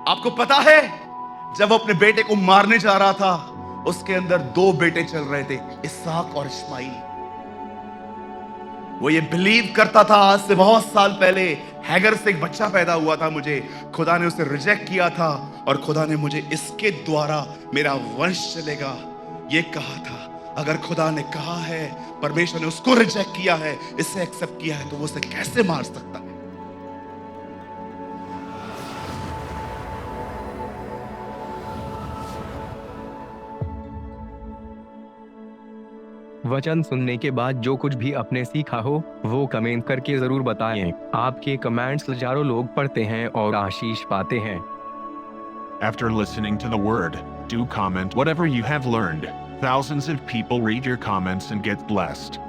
आपको पता है, जब वो अपने बेटे को मारने जा रहा था, उसके अंदर दो बेटे चल रहे थे, इसहाक और इस्माइल। वो ये बिलीव करता था, आज से बहुत साल पहले हैगर से एक बच्चा पैदा हुआ था, मुझे खुदा ने उसे रिजेक्ट किया था और खुदा ने मुझे इसके द्वारा मेरा वंश चलेगा ये कहा था। अगर खुदा ने कहा है, परमेश्वर ने उसको रिजेक्ट किया है, इसे एक्सेप्ट किया है, तो वो उसे कैसे मार सकता है? वचन सुनने के बाद जो कुछ भी आपने सीखा हो वो कमेंट करके जरूर बताएं। आपके कमेंट्स हजारों लोग पढ़ते हैं और आशीष पाते हैं। After listening to the word, do comment whatever you have learned. Thousands of people read your comments and get blessed.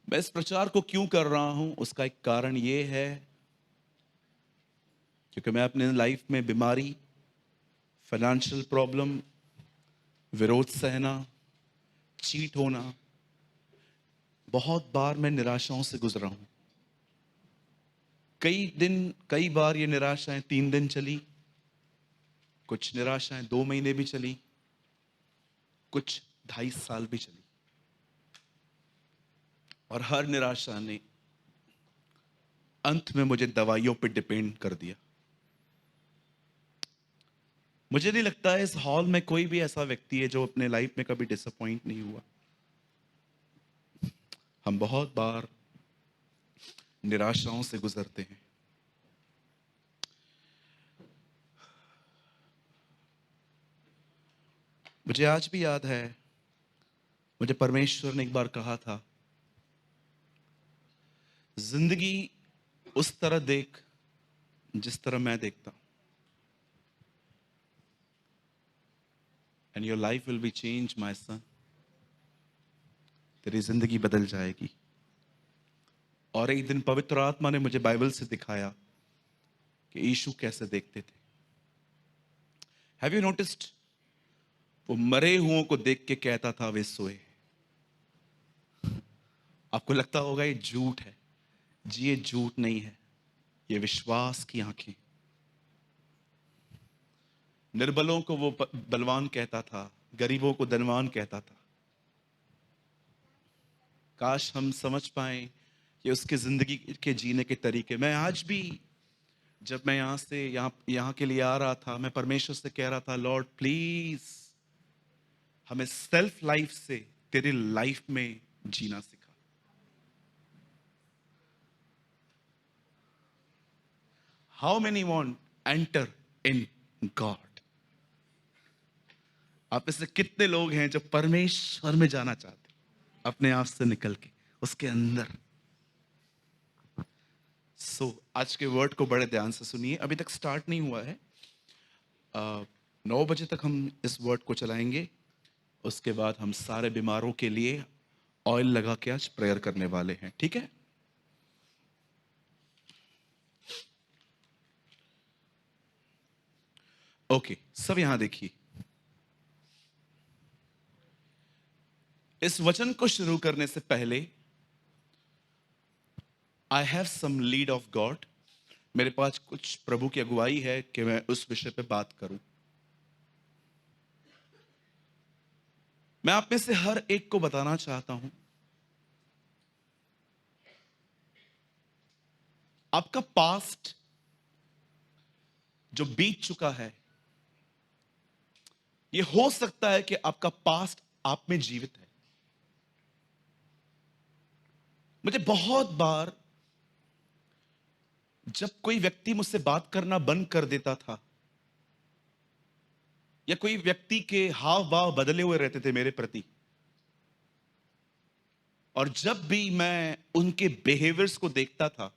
मैं इस प्रचार को क्यों कर रहा हूं, उसका एक कारण यह है क्योंकि मैं अपने लाइफ में बीमारी, फाइनेंशियल प्रॉब्लम, विरोध सहना, चीट होना, बहुत बार मैं निराशाओं से गुजरा हूं। कई बार ये निराशाएं 3 दिन चली, कुछ निराशाएं 2 महीने भी चली, कुछ 2.5 साल भी चली, और हर निराशा ने अंत में मुझे दवाइयों पे डिपेंड कर दिया। मुझे नहीं लगता है इस हॉल में कोई भी ऐसा व्यक्ति है जो अपने लाइफ में कभी डिसअपॉइंट नहीं हुआ। हम बहुत बार निराशाओं से गुजरते हैं। मुझे आज भी याद है, मुझे परमेश्वर ने एक बार कहा था, जिंदगी उस तरह देख जिस तरह मैं देखता हूं, and your life will be change my son. तेरी जिंदगी बदल जाएगी। और एक दिन पवित्र आत्मा ने मुझे बाइबल से दिखाया कि यीशु कैसे देखते थे। हैव यू नोटिस्ड, वो मरे हुओं को देख के कहता था वे सोए। आपको लगता होगा ये झूठ है। जी, ये झूठ नहीं है, ये विश्वास की आंखें। निर्बलों को वो बलवान कहता था, गरीबों को धनवान कहता था। काश हम समझ पाए कि उसके जिंदगी के जीने के तरीके। मैं आज भी, जब मैं यहाँ से यहाँ के लिए आ रहा था, मैं परमेश्वर से कह रहा था, लॉर्ड प्लीज हमें सेल्फ लाइफ से तेरी लाइफ में जीना सिखा। How many want enter in God? आप में से कितने लोग हैं जो परमेश्वर में जाना चाहते, अपने आप से निकल के उसके अंदर? आज के वर्ड को बड़े ध्यान से सुनिए। अभी तक स्टार्ट नहीं हुआ है, 9 बजे तक हम इस वर्ड को चलाएंगे। उसके बाद हम सारे बीमारों के लिए ऑयल लगा के आज प्रेयर करने वाले हैं, ठीक है? ओके, सब यहां देखिए। इस वचन को शुरू करने से पहले I have some lead of God. मेरे पास कुछ प्रभु की अगुवाई है कि मैं उस विषय पे बात करूं। मैं आप में से हर एक को बताना चाहता हूं, आपका पास्ट जो बीत चुका है, यह हो सकता है कि आपका पास्ट आप में जीवित है। मुझे बहुत बार जब कोई व्यक्ति मुझसे बात करना बंद कर देता था, या कोई व्यक्ति के हाव भाव बदले हुए रहते थे मेरे प्रति, और जब भी मैं उनके बिहेवियर्स को देखता था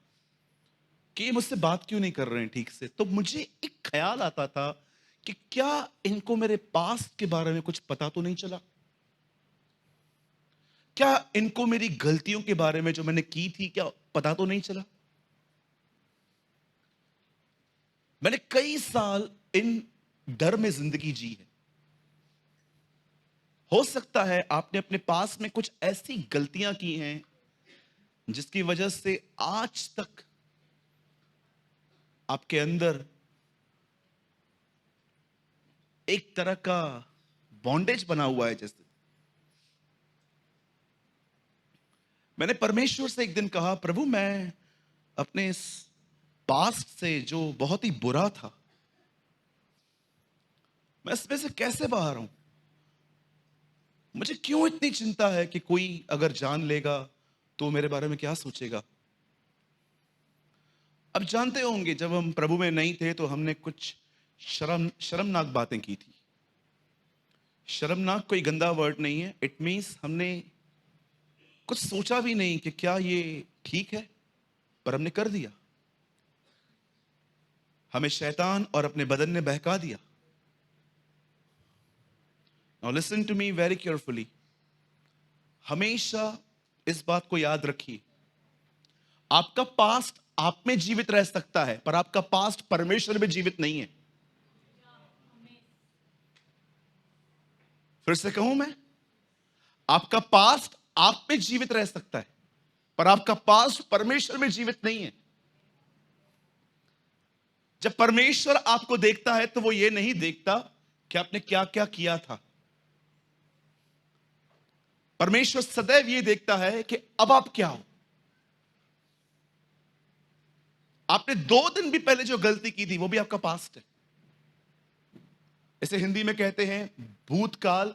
कि ये मुझसे बात क्यों नहीं कर रहे हैं ठीक से, तो मुझे एक ख्याल आता था कि क्या इनको मेरे पास्ट के बारे में कुछ पता तो नहीं चला? क्या इनको मेरी गलतियों के बारे में जो मैंने की थी, क्या पता तो नहीं चला? मैंने कई साल इन डर में जिंदगी जी है। हो सकता है आपने अपने पास में कुछ ऐसी गलतियां की हैं जिसकी वजह से आज तक आपके अंदर एक तरह का बॉन्डेज बना हुआ है। जैसे मैंने परमेश्वर से एक दिन कहा, प्रभु मैं अपने इस पास्ट से जो बहुत ही बुरा था, मैं इसमें से कैसे बाहर हूं? मुझे क्यों इतनी चिंता है कि कोई अगर जान लेगा तो मेरे बारे में क्या सोचेगा? अब जानते होंगे, जब हम प्रभु में नहीं थे तो हमने कुछ शर्मनाक बातें की थी। शर्मनाक कोई गंदा वर्ड नहीं है, इट मींस हमने कुछ सोचा भी नहीं कि क्या ये ठीक है, पर हमने कर दिया। हमें शैतान और अपने बदन ने बहका दिया। Now listen to me very carefully. हमेशा इस बात को याद रखिए, आपका पास्ट आप में जीवित रह सकता है, पर आपका पास्ट परमेश्वर में जीवित नहीं है। फिर से कहूं मैं, आपका पास्ट आप में जीवित रह सकता है, पर आपका पास्ट परमेश्वर में जीवित नहीं है। जब परमेश्वर आपको देखता है तो वो ये नहीं देखता कि आपने क्या क्या किया था। परमेश्वर सदैव ये देखता है कि अब आप क्या हो। आपने 2 दिन भी पहले जो गलती की थी वो भी आपका पास्ट है। इसे हिंदी में कहते हैं भूतकाल।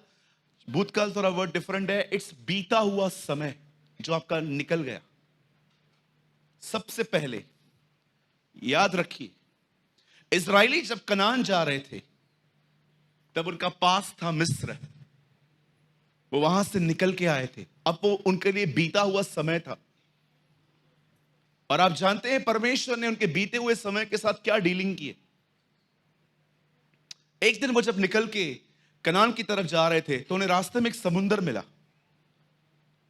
भूतकाल थोड़ा वर्ड डिफरेंट है, इट्स बीता हुआ समय जो आपका निकल गया। सबसे पहले याद रखिए, इजरायली जब कनान जा रहे थे तब उनका पास था मिस्र। वो वहां से निकल के आए थे, अब वो उनके लिए बीता हुआ समय था। और आप जानते हैं परमेश्वर ने उनके बीते हुए समय के साथ क्या डीलिंग की है। एक दिन वो जब निकल के कनान की तरफ जा रहे थे तो उन्हें रास्ते में एक समुंदर मिला।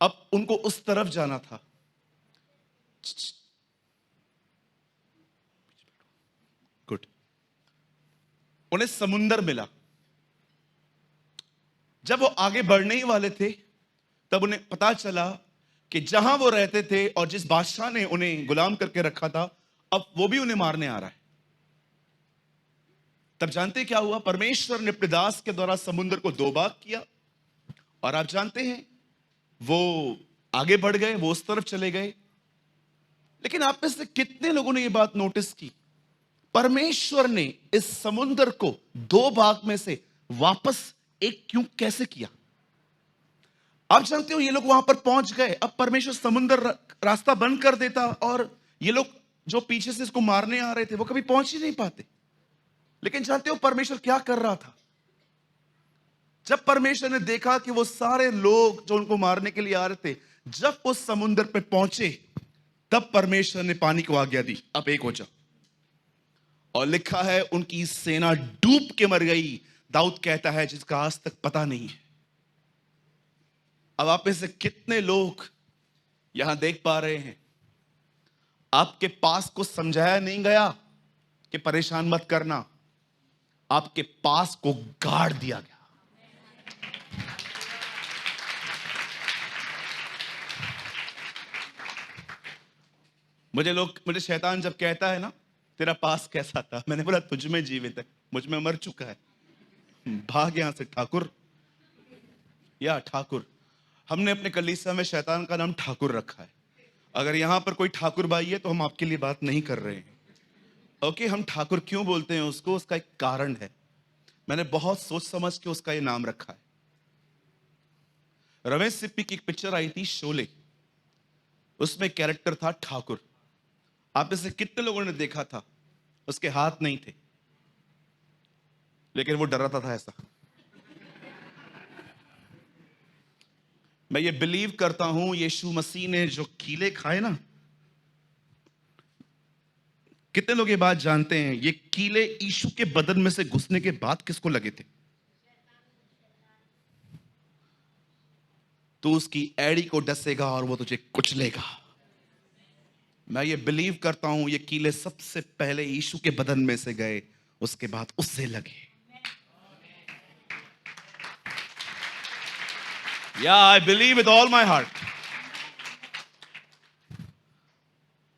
अब उनको उस तरफ जाना था। गुड। उन्हें समुंदर मिला। जब वो आगे बढ़ने ही वाले थे तब उन्हें पता चला कि जहां वो रहते थे और जिस बादशाह ने उन्हें गुलाम करके रखा था, अब वो भी उन्हें मारने आ रहा है। तब जानते क्या हुआ? परमेश्वर ने अपने दास के द्वारा समुद्र को दो भाग किया, और आप जानते हैं वो आगे बढ़ गए, वो उस तरफ चले गए। लेकिन आप में से कितने लोगों ने यह बात नोटिस की? परमेश्वर ने इस समुद्र को दो भाग में से वापस एक क्यों कैसे किया? आप जानते हो, ये लोग वहां पर पहुंच गए, अब परमेश्वर समुद्र रास्ता बंद कर देता और ये लोग जो पीछे से इसको मारने आ रहे थे वो कभी पहुंच ही नहीं पाते। लेकिन जानते हो परमेश्वर क्या कर रहा था? जब परमेश्वर ने देखा कि वो सारे लोग जो उनको मारने के लिए आ रहे थे जब उस समुद्र पे पहुंचे, तब परमेश्वर ने पानी को आज्ञा दी, अब एक हो जाओ। और लिखा है उनकी सेना डूब के मर गई। दाऊद कहता है जिसका आज तक पता नहीं है। अब आप में से कितने लोग यहां देख पा रहे हैं, आपके पास को समझाया नहीं गया कि परेशान मत करना, आपके पास को गाड़ दिया गया। मुझे शैतान जब कहता है ना तेरा पास कैसा था, मैंने बोला तुझ में जीवित है, मुझ में मर चुका है, भाग यहां से ठाकुर। या ठाकुर, हमने अपने कलीसिया में शैतान का नाम ठाकुर रखा है। अगर यहां पर कोई ठाकुर भाई है तो हम आपके लिए बात नहीं कर रहे हैं। ओके, हम ठाकुर क्यों बोलते हैं उसको, उसका एक कारण है। मैंने बहुत सोच समझ के उसका ये नाम रखा है। रमेश सिप्पी की एक पिक्चर आई थी शोले, उसमें कैरेक्टर था ठाकुर। आप में से कितने लोगों ने देखा था? उसके हाथ नहीं थे लेकिन वो डराता था ऐसा। मैं ये बिलीव करता हूं यीशु मसीह ने जो कीले खाए ना, कितने लोग ये बात जानते हैं ये कीले यीशु के बदन में से घुसने के बाद किसको लगे थे? तू उसकी एड़ी को डसेगा और वो तुझे कुचलेगा। मैं ये बिलीव करता हूं ये कीले सबसे पहले यीशु के बदन में से गए, उसके बाद उससे लगे। या I believe with all my heart.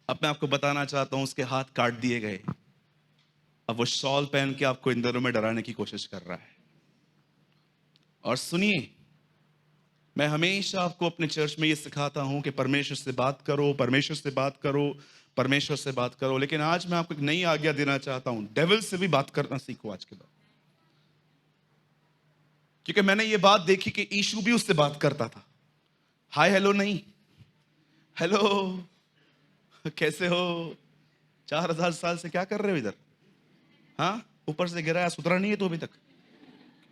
अब मैं आपको बताना चाहता हूं उसके हाथ काट दिए गए, अब वो शॉल पहन के आपको इन दिनों में डराने की कोशिश कर रहा है। और सुनिए, मैं हमेशा आपको अपने चर्च में ये सिखाता हूं कि परमेश्वर से बात करो, परमेश्वर से बात करो, परमेश्वर से बात करो। लेकिन आज मैं आपको एक नई आज्ञा देना चाहता हूं, डेविल से भी बात करना सीखो आज के बाद। क्योंकि मैंने ये बात देखी कि यीशु भी उससे बात करता था। हाय हेलो नहीं, हेलो कैसे हो, 4000 साल से क्या कर रहे हो इधर? हाँ, ऊपर से गिरा है, सुधरा नहीं है तो अभी तक।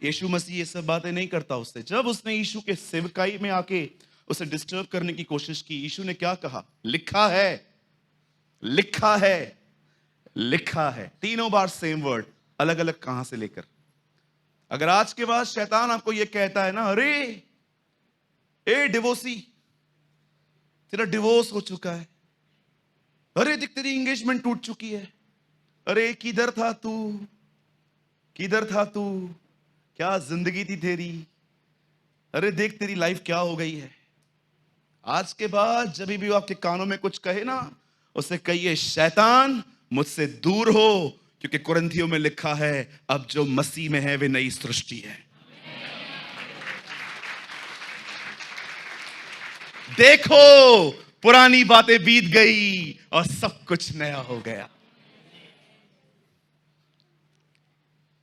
यीशु मसीह ये सब बातें नहीं करता उससे। जब उसने यीशु के सेवकाई में आके उसे डिस्टर्ब करने की कोशिश की, यीशु ने क्या कहा? लिखा है, लिखा है, लिखा है। तीनों बार सेम वर्ड, अलग अलग कहां से लेकर। अगर आज के बाद शैतान आपको ये कहता है ना, अरे ए डिवोर्सी तेरा डिवोर्स हो चुका है, अरे देख तेरी एंगेजमेंट टूट चुकी है, अरे किधर था तू, किधर था तू, क्या जिंदगी थी तेरी, अरे देख तेरी लाइफ क्या हो गई है। आज के बाद जब भी वो आपके कानों में कुछ कहे ना, उसे कहिए शैतान मुझसे दूर हो, क्योंकि कुरिन्थियों में लिखा है अब जो मसीह में है वे नई सृष्टि है। देखो पुरानी बातें बीत गई और सब कुछ नया हो गया।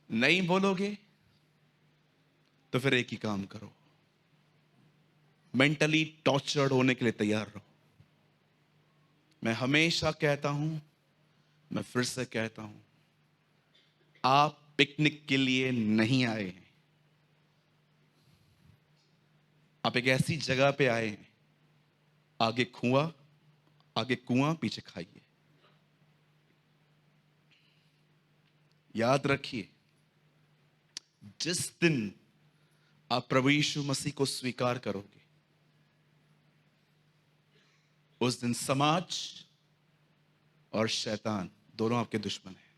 नहीं बोलोगे तो फिर एक ही काम करो, मेंटली टॉर्चर्ड होने के लिए तैयार रहो। मैं हमेशा कहता हूं, मैं फिर से कहता हूं, आप पिकनिक के लिए नहीं आए हैं, आप एक ऐसी जगह पे आए हैं, आगे कुआं पीछे खाइए। याद रखिए, जिस दिन आप प्रभु यीशु मसीह को स्वीकार करोगे, उस दिन समाज और शैतान दोनों आपके दुश्मन हैं।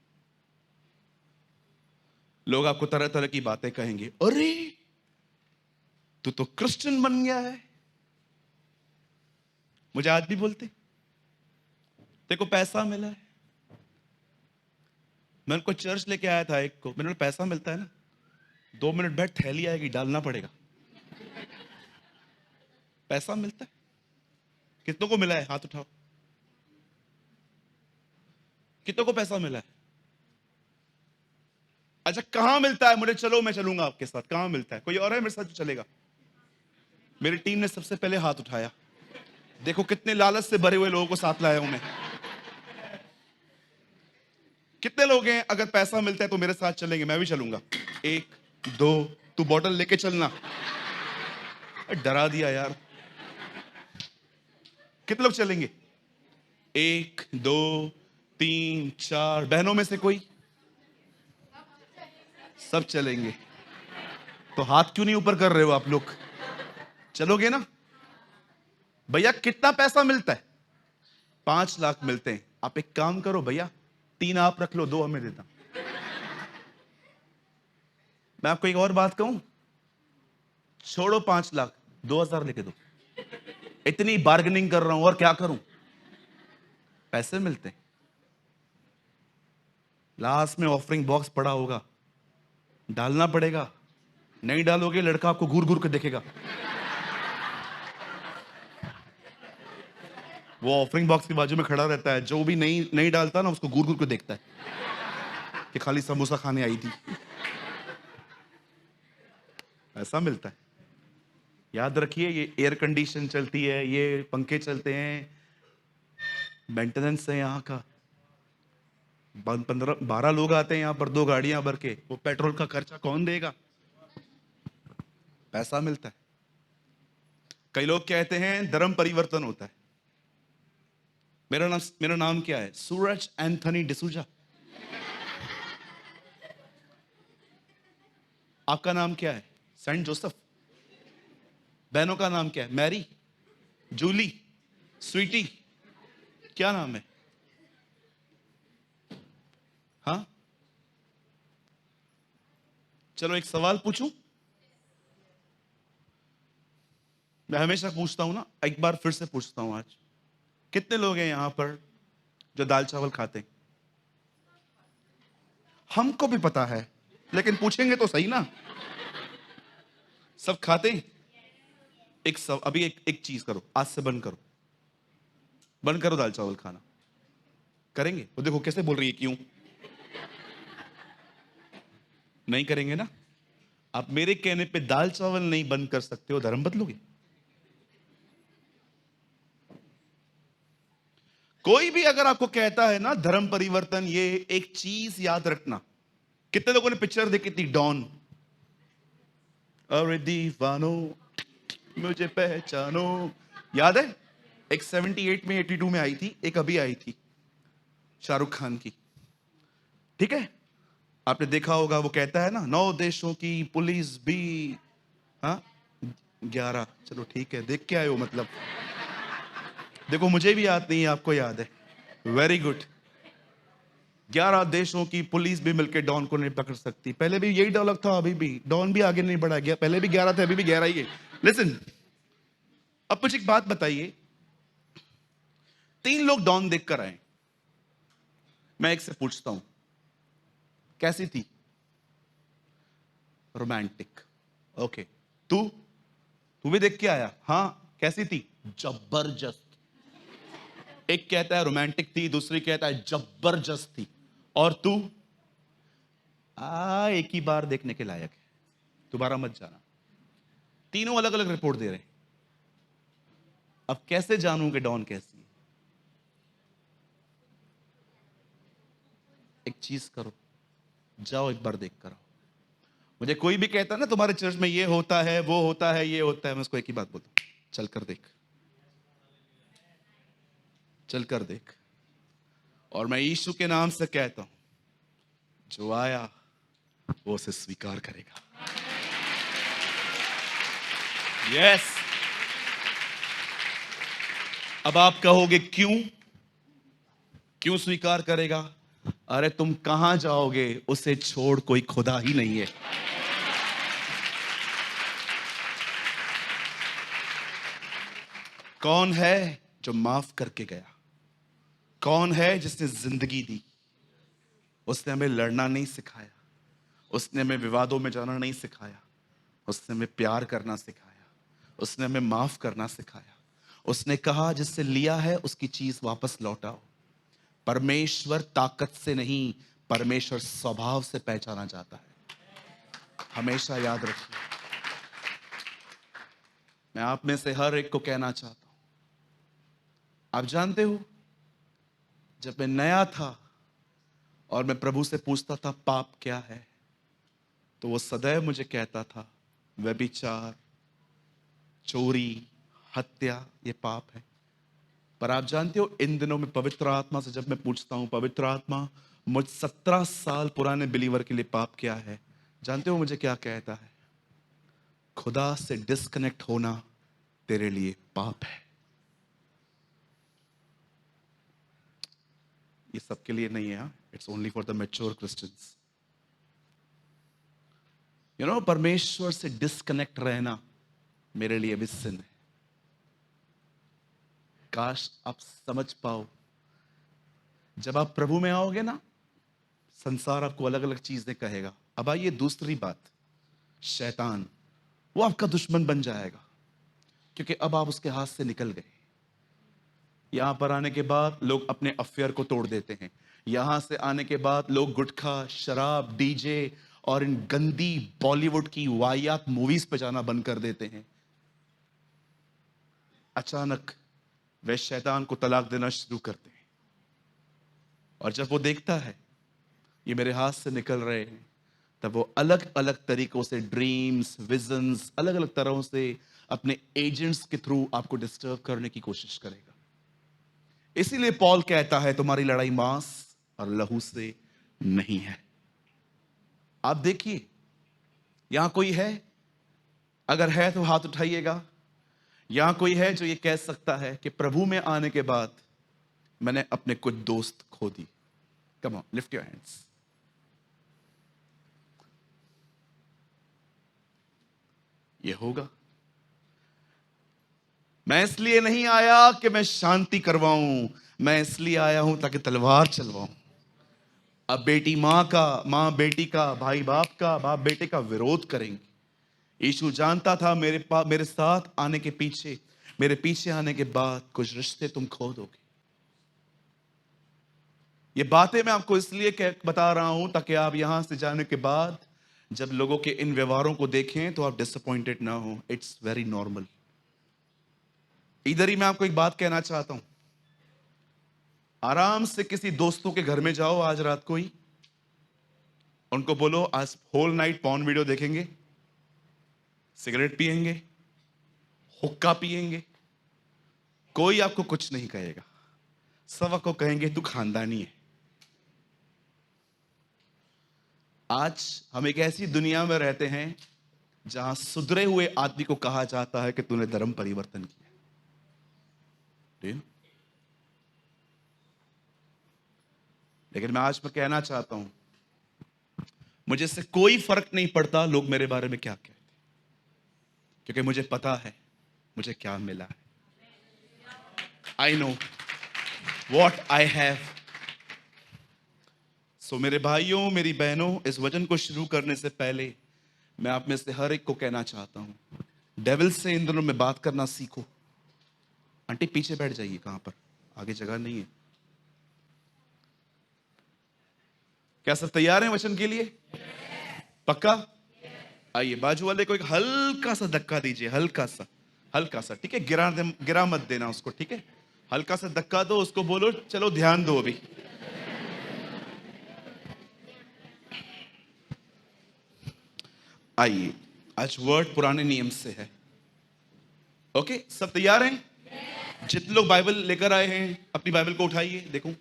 लोग आपको तरह तरह की बातें कहेंगे, अरे तू तो क्रिश्चियन बन गया है, मुझे आज भी बोलते तेरे को पैसा मिला है। मैं उनको चर्च लेके आया था एक को, मैंने बोला पैसा मिलता है ना, 2 मिनट बैठ, थैली आएगी डालना पड़ेगा। पैसा मिलता है। कितनों को मिला है हाथ उठाओ, कितनों को पैसा मिला है? अच्छा कहां मिलता है? मुझे चलो मैं चलूंगा आपके साथ। कहां मिलता है? कोई और है मेरे साथ जो चलेगा? मेरी टीम ने सबसे पहले हाथ उठाया। देखो कितने लालच से भरे हुए लोगों को साथ लाया हूं मैं। कितने लोग हैं अगर पैसा मिलता है तो मेरे साथ चलेंगे? मैं भी चलूंगा। 1 2, तू बॉटल लेके चलना। डरा दिया यार। कितने लोग चलेंगे? 1 2 3 4। बहनों में से कोई? सब चलेंगे। तो हाथ क्यों नहीं ऊपर कर रहे हो आप लोग? चलोगे ना? भैया कितना पैसा मिलता है? 5 लाख मिलते हैं। आप एक काम करो भैया, 3 आप रख लो, 2 हमें देता। मैं आपको एक और बात कहूं, छोड़ो 5 लाख, 2,000 लेके दो। इतनी बार्गेनिंग कर रहा हूं और क्या करूं? पैसे मिलते हैं। लास्ट में ऑफरिंग बॉक्स पड़ा होगा, डालना पड़ेगा। नहीं डालोगे लड़का आपको घूर घूर के देखेगा। वो ऑफरिंग बॉक्स के बाजू में खड़ा रहता है, जो भी नहीं डालता ना उसको घूर घूर के देखता है कि खाली समोसा खाने आई थी। ऐसा मिलता है। याद रखिए, ये एयर कंडीशन चलती है, ये पंखे चलते हैं, मेंटेनेंस है यहाँ का। 12 लोग आते हैं यहाँ पर, 2 गाड़ियां भर के, वो पेट्रोल का खर्चा कौन देगा? पैसा मिलता है। कई लोग कहते हैं धर्म परिवर्तन होता है। मेरा नाम क्या है? सूरज एंथनी डिसूजा। आपका नाम क्या है? Saint Joseph. बहनों का नाम क्या है? Mary, Julie, Sweety. क्या नाम है? हाँ, चलो एक सवाल पूछूं। मैं हमेशा पूछता हूं ना, एक बार फिर से पूछता हूं आज। कितने लोग हैं यहां पर जो दाल चावल खाते हैं? हमको भी पता है, लेकिन पूछेंगे तो सही ना। सब खाते हैं? अभी एक चीज करो, आज से बंद करो दाल चावल खाना। करेंगे? वो देखो कैसे बोल रही है, क्यों नहीं करेंगे ना? आप मेरे कहने पे दाल चावल नहीं बंद कर सकते हो, धर्म बदलोगे? कोई भी अगर आपको कहता है ना धर्म परिवर्तन, ये एक चीज याद रखना। कितने लोगों ने पिक्चर देखी थी डॉन? अरे दीवानो मुझे पहचानो, याद है? एक 78 में, 82 में आई थी, एक अभी आई थी शाहरुख खान की। ठीक है, आपने देखा होगा। वो कहता है ना 9 देशों की पुलिस भी, हाँ 11। चलो ठीक है, देख के आए हो मतलब। देखो मुझे भी याद नहीं है, आपको याद है। Very good. 11 देशों की पुलिस भी मिलकर डॉन को नहीं पकड़ सकती। पहले भी यही डायलॉग था, अभी भी। डॉन भी आगे नहीं बढ़ा गया, पहले भी 11 थे, अभी भी 11 ही है। लिसन, अब मुझे एक बात बताइए। 3 लोग डॉन देखकर आए। मैं एक से पूछता हूं, कैसी थी? रोमांटिक। ओके, तू भी देख के आया? हाँ, कैसी थी? जबरदस्त। एक कहता है रोमांटिक थी, दूसरी कहता है जबरदस्त थी, और तू एक ही बार देखने के लायक है, दोबारा मत जाना। तीनों अलग अलग रिपोर्ट दे रहे हैं। अब कैसे जानूं कि डॉन कैसी है? एक चीज करो, जाओ एक बार देख कर आओ। मुझे कोई भी कहता है ना तुम्हारे चर्च में ये होता है, वो होता है, ये होता है, मैं उसको एक ही बात बोलता हूं, चल कर देख, चल कर देख। और मैं यीशु के नाम से कहता हूं, जो आया वो उसे स्वीकार करेगा। यस। अब आप कहोगे क्यों स्वीकार करेगा? अरे तुम कहां जाओगे? उसे छोड़ कोई खुदा ही नहीं है। कौन है जो माफ करके गया। कौन है जिसने जिंदगी दी? उसने हमें लड़ना नहीं सिखाया, उसने हमें विवादों में जाना नहीं सिखाया, उसने हमें प्यार करना सिखाया, उसने हमें माफ करना सिखाया। उसने कहा जिससे लिया है उसकी चीज वापस लौटाओ। परमेश्वर ताकत से नहीं, परमेश्वर स्वभाव से पहचाना जाता है। हमेशा याद रखिए। मैं आप में से हर एक को कहना चाहता हूं, आप जानते हो, जब मैं नया था और मैं प्रभु से पूछता था पाप क्या है, तो वो सदैव मुझे कहता था व्यभिचार, चोरी, हत्या ये पाप है। पर आप जानते हो, इन दिनों में पवित्र आत्मा से जब मैं पूछता हूं, पवित्र आत्मा मुझ 17 साल पुराने बिलीवर के लिए पाप क्या है, जानते हो मुझे क्या कहता है? खुदा से डिस्कनेक्ट होना तेरे लिए पाप है। ये सबके लिए नहीं है, it's only for the mature Christians. You know, परमेश्वर से डिस्कनेक्ट रहना मेरे लिए भी sin है। काश आप समझ पाओ, जब आप प्रभु में आओगे ना, संसार आपको अलग अलग चीजें कहेगा। अब आइए दूसरी बात, शैतान वो आपका दुश्मन बन जाएगा, क्योंकि अब आप उसके हाथ से निकल गए। यहां पर आने के बाद लोग अपने अफेयर को तोड़ देते हैं। यहां से आने के बाद लोग गुटखा, शराब, डीजे और इन गंदी बॉलीवुड की वाहियात मूवीज पे जाना बंद कर देते हैं। अचानक वे शैतान को तलाक देना शुरू करते हैं, और जब वो देखता है ये मेरे हाथ से निकल रहे हैं, तब वो अलग अलग तरीकों से ड्रीम्स, विजन्स, अलग अलग तरहों से अपने एजेंट्स के थ्रू आपको डिस्टर्ब करने की कोशिश करेगा। इसीलिए पॉल कहता है तुम्हारी लड़ाई मांस और लहू से नहीं है। आप देखिए, यहां कोई है? अगर है तो हाथ उठाइएगा। यहां कोई है जो ये कह सकता है कि प्रभु में आने के बाद मैंने अपने कुछ दोस्त खो दिए? Come on, lift your hands. ये होगा। मैं इसलिए नहीं आया कि मैं शांति करवाऊं, मैं इसलिए आया हूं ताकि तलवार चलवाऊं। अब बेटी मां का, मां बेटी का, भाई बाप का, बाप बेटे का विरोध करेंगे। यीशु जानता था मेरे साथ आने के पीछे, मेरे पीछे आने के बाद कुछ रिश्ते तुम खो दोगे। ये बातें मैं आपको इसलिए बता रहा हूं ताकि आप यहां से जाने के बाद जब लोगों के इन व्यवहारों को देखें तो आप डिसअपॉइंटेड ना हो। It's very normal. इधर ही मैं आपको एक बात कहना चाहता हूं। आराम से किसी दोस्तों के घर में जाओ आज रात को ही, उनको बोलो आज होल नाइट पॉर्न वीडियो देखेंगे, सिगरेट पिएंगे, हुक्का पिएंगे। कोई आपको कुछ नहीं कहेगा, सब आपको कहेंगे तू खानदानी है। आज हम एक ऐसी दुनिया में रहते हैं जहां सुधरे हुए आदमी को कहा जाता है कि तूने धर्म परिवर्तन किया। लेकिन मैं आज कहना चाहता हूं, मुझे इससे कोई फर्क नहीं पड़ता लोग मेरे बारे में क्या कहते, क्योंकि मुझे पता है मुझे क्या मिला है। I know what I have. So मेरे भाइयों, मेरी बहनों, इस वचन को शुरू करने से पहले मैं आप में से हर एक को कहना चाहता हूं, डेविल से इन दिनों में बात करना सीखो। आंटी पीछे बैठ जाइए, कहां पर, आगे जगह नहीं है। क्या सब तैयार हैं वचन के लिए? पक्का? आइए बाजू वाले को एक हल्का सा धक्का दीजिए, हल्का सा, हल्का सा, ठीक है? गिरा मत देना उसको, ठीक है? हल्का सा धक्का दो, उसको बोलो चलो ध्यान दो अभी। आइए, आज वर्ड पुराने नियम से है। ओके, सब तैयार हैं? जितने लोग बाइबल लेकर आए हैं अपनी बाइबल को उठाइए, देखूं,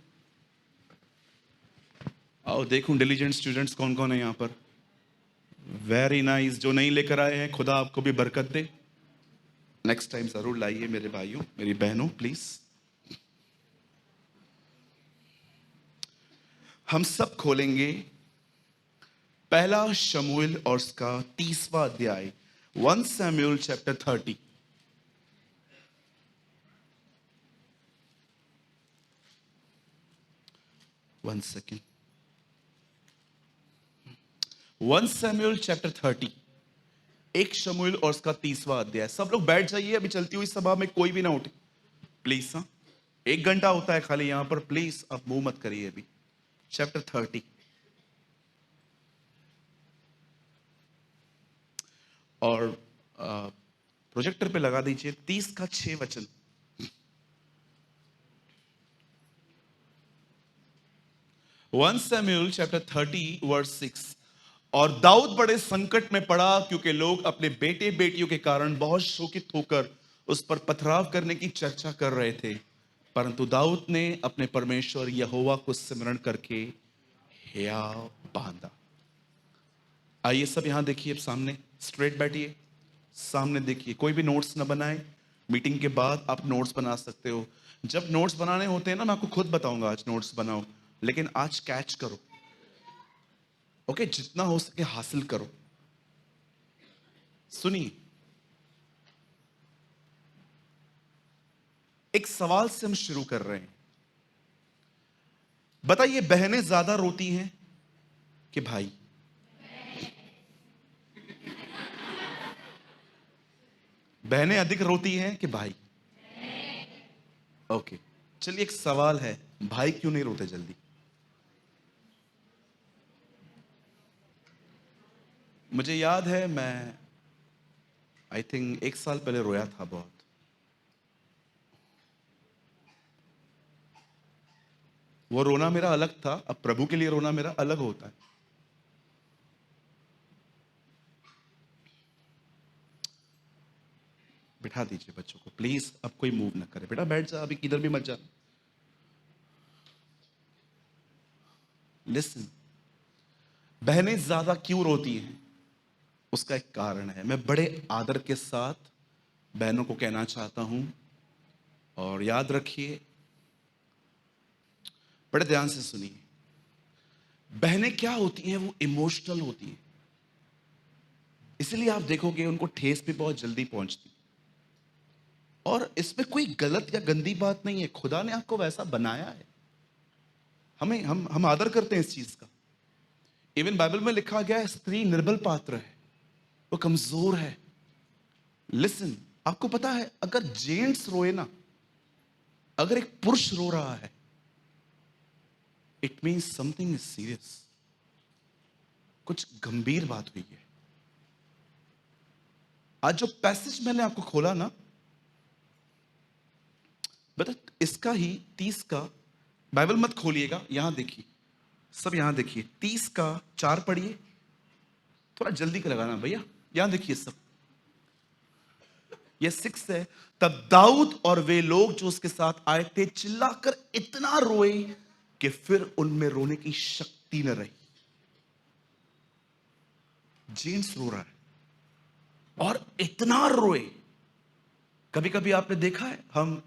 आओ देखूं डिलीजेंट स्टूडेंट्स कौन कौन है यहां पर। Very nice. जो नहीं लेकर आए हैं खुदा आपको भी बरकत दे। नेक्स्ट टाइम जरूर लाइए मेरे भाइयों, मेरी बहनों, प्लीज। हम सब खोलेंगे पहला शमूएल और उसका 30वां अध्याय, 1 Samuel chapter 30। One second. 1 Samuel chapter 30, 1 शमूएल और उसका 30वां अध्याय। सब लोग बैठ जाइए, अभी चलती हुई सभा में कोई भी ना उठे प्लीज। हाँ, 1 घंटा होता है खाली यहां पर, प्लीज आप मूव मत करिए अभी। चैप्टर 30 और प्रोजेक्टर पे लगा दीजिए 30 का 6 वचन। One Samuel chapter 30 verse 6। और दाऊद बड़े संकट में पड़ा क्योंकि लोग अपने बेटे बेटियों के कारण बहुत शोकित होकर उस पर पथराव करने की चर्चा कर रहे थे, परंतु दाऊद ने अपने परमेश्वर यहोवा को स्मरण करके हियाव बांधा। आइए सब यहां देखिए, अब सामने स्ट्रेट बैठिए, सामने देखिए, कोई भी नोट्स ना बनाए। मीटिंग के बाद आप नोट्स बना सकते हो। जब नोट्स बनाने होते हैं ना, मैं आपको खुद बताऊंगा आज नोट्स बनाओ, लेकिन आज कैच करो, ओके? जितना हो सके हासिल करो। सुनिए, एक सवाल से हम शुरू कर रहे हैं। बताइए, बहनें ज्यादा रोती हैं कि भाई? बहनें अधिक रोती हैं कि भाई? ओके, चलिए एक सवाल है, भाई क्यों नहीं रोते जल्दी? मुझे याद है, मैं आई थिंक 1 साल पहले रोया था बहुत। वो रोना मेरा अलग था, अब प्रभु के लिए रोना मेरा अलग होता है। बिठा दीजिए बच्चों को प्लीज, अब कोई मूव ना करे। बेटा बैठ जा, अभी किधर भी मत जा। लिसन, बहनें ज्यादा क्यों रोती हैं? उसका एक कारण है। मैं बड़े आदर के साथ बहनों को कहना चाहता हूं, और याद रखिए, बड़े ध्यान से सुनिए। बहनें क्या होती हैं? वो इमोशनल होती हैं, इसलिए आप देखोगे उनको ठेस भी बहुत जल्दी पहुंचती। और इसमें कोई गलत या गंदी बात नहीं है, खुदा ने आपको वैसा बनाया है। हमें हम आदर करते हैं इस चीज का। इवन बाइबल में लिखा गया है, स्त्री निर्बल पात्र है, वो कमजोर है। लिसन, आपको पता है, अगर जेंट्स रोए ना, अगर एक पुरुष रो रहा है, it means something is serious, कुछ गंभीर बात हुई है। आज जो पैसेज मैंने आपको खोला ना, बता इसका ही 30 का, बाइबल मत खोलिएगा, यहां देखिए, सब यहां देखिए, 30 का 4 पढ़िए, थोड़ा जल्दी का लगाना भैया। यहां देखिए सब, ये 6 है। तब दाऊद और वे लोग जो उसके साथ आए थे चिल्लाकर इतना रोए कि फिर उनमें रोने की शक्ति न रही। जेम्स रो रहा है और इतना रोए। कभी कभी आपने देखा है, हम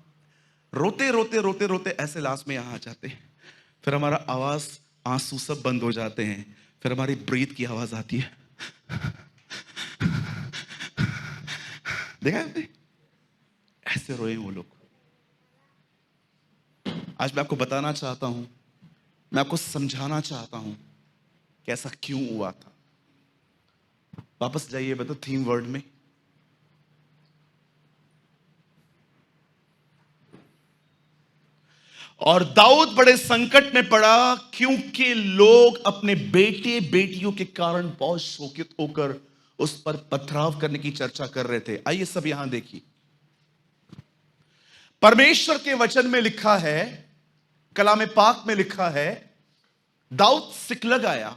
रोते रोते रोते रोते ऐसे लास्ट में यहां आ जाते हैं, फिर हमारा आवाज, आंसू सब बंद हो जाते हैं, फिर हमारी ब्रीथ की आवाज आती है। देखा है आपने? ऐसे रोए वो लोग। आज मैं आपको बताना चाहता हूं, मैं आपको समझाना चाहता हूं कि ऐसा क्यों हुआ था। वापस जाइए बता थीम वर्ड में। और दाऊद बड़े संकट में पड़ा क्योंकि लोग अपने बेटे बेटियों के कारण बहुत शोकित होकर उस पर पथराव करने की चर्चा कर रहे थे। आइए सब यहां देखिए, परमेश्वर के वचन में लिखा है, कलाम पाक में लिखा है, दाऊद सिकलग आया।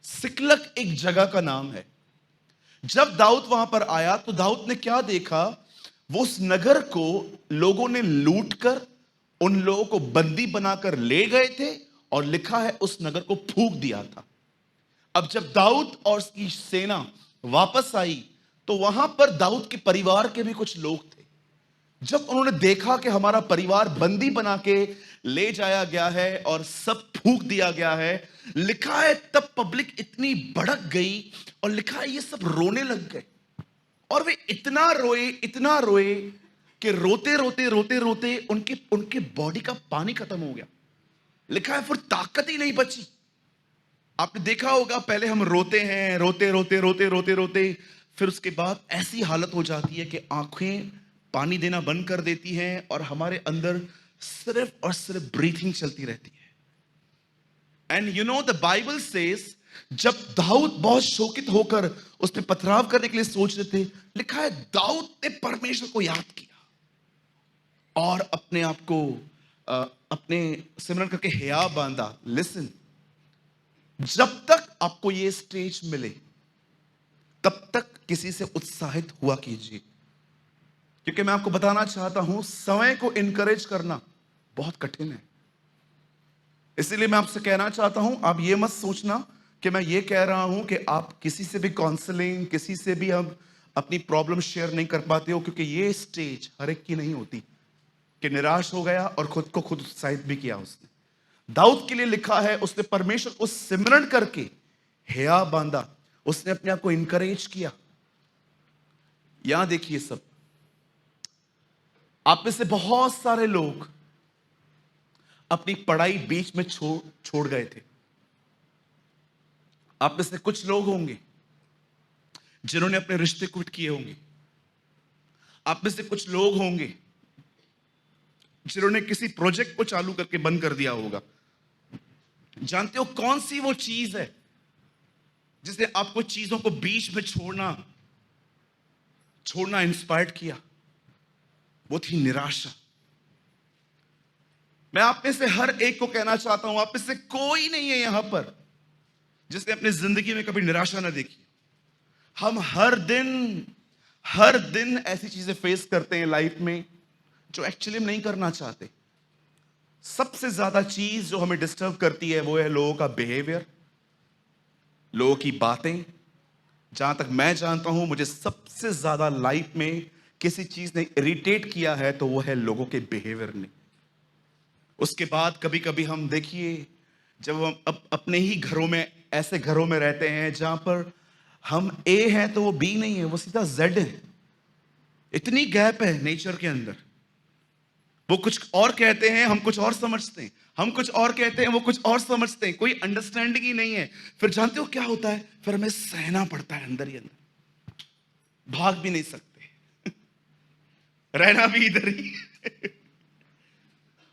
सिकलग एक जगह का नाम है। जब दाऊद वहां पर आया तो दाऊद ने क्या देखा? वो उस नगर को लोगों ने लूटकर उन लोगों को बंदी बनाकर ले गए थे, और लिखा है उस नगर को फूंक दिया था। अब जब दाऊद और उसकी सेना वापस आई तो वहां पर दाऊद के परिवार के भी कुछ लोग थे। जब उन्होंने देखा कि हमारा परिवार बंदी बना के ले जाया गया है और सब फूंक दिया गया है, लिखा है तब पब्लिक इतनी भड़क गई, और लिखा है ये सब रोने लग गए। और वे इतना रोए कि रोते रोते रोते रोते उनके बॉडी का पानी खत्म हो गया। लिखा है फिर ताकत ही नहीं बची। आपने देखा होगा पहले हम रोते हैं, रोते रोते रोते रोते रोते, फिर उसके बाद ऐसी हालत हो जाती है कि आंखें पानी देना बंद कर देती हैं और हमारे अंदर सिर्फ और सिर्फ ब्रीथिंग चलती रहती है। And you know the Bible says, जब दाऊद बहुत शोकित होकर उस पर पथराव करने के लिए सोच रहे थे, लिखा है दाऊद ने परमेश्वर को याद किया और अपने आप को अपने सिमरन करके हिया बांधा। लिसन, जब तक आपको ये स्टेज मिले तब तक किसी से उत्साहित हुआ कीजिए, क्योंकि मैं आपको बताना चाहता हूं समय को इनकरेज करना बहुत कठिन है। इसलिए मैं आपसे कहना चाहता हूं, आप ये मत सोचना कि मैं ये कह रहा हूं कि आप किसी से भी काउंसलिंग, किसी से भी हम अपनी प्रॉब्लम शेयर नहीं कर पाते हो, क्योंकि ये स्टेज हर एक की नहीं होती कि निराश हो गया और खुद को खुद उत्साहित भी किया उसने। दाऊद के लिए लिखा है उसने परमेश्वर को सिमरन करके हिया बांधा, उसने अपने आप को इनकरेज किया। यहां देखिए, सब आप में से बहुत सारे लोग अपनी पढ़ाई बीच में छोड़ गए थे। आप में से कुछ लोग होंगे जिन्होंने अपने रिश्ते क्विट किए होंगे। आप में से कुछ लोग होंगे जिन्होंने किसी प्रोजेक्ट को चालू करके बंद कर दिया होगा। जानते हो कौन सी वो चीज है जिसने आपको चीजों को बीच में छोड़ना इंस्पायर्ड किया? वो थी निराशा। मैं आप में से हर एक को कहना चाहता हूं, आप में से कोई नहीं है यहां पर जिसने अपनी जिंदगी में कभी निराशा ना देखी। हम हर दिन ऐसी चीजें फेस करते हैं लाइफ में जो एक्चुअली हम नहीं करना चाहते। सबसे ज्यादा चीज जो हमें डिस्टर्ब करती है वो है लोगों का बिहेवियर, लोगों की बातें। जहां तक मैं जानता हूं, मुझे सबसे ज्यादा लाइफ में किसी चीज ने इरिटेट किया है तो वो है लोगों के बिहेवियर ने। उसके बाद कभी कभी हम देखिए, जब हम अपने ही घरों में, ऐसे घरों में रहते हैं जहां पर हम ए हैं तो वो बी नहीं है, वो सीधा जेड है। इतनी गैप है नेचर के अंदर। वो कुछ और कहते हैं, हम कुछ और समझते हैं, हम कुछ और कहते हैं, वो कुछ और समझते हैं। कोई अंडरस्टैंडिंग ही नहीं है। फिर जानते हो क्या होता है? फिर हमें सहना पड़ता है अंदर ही अंदर, भाग भी नहीं सकते रहना भी इधर ही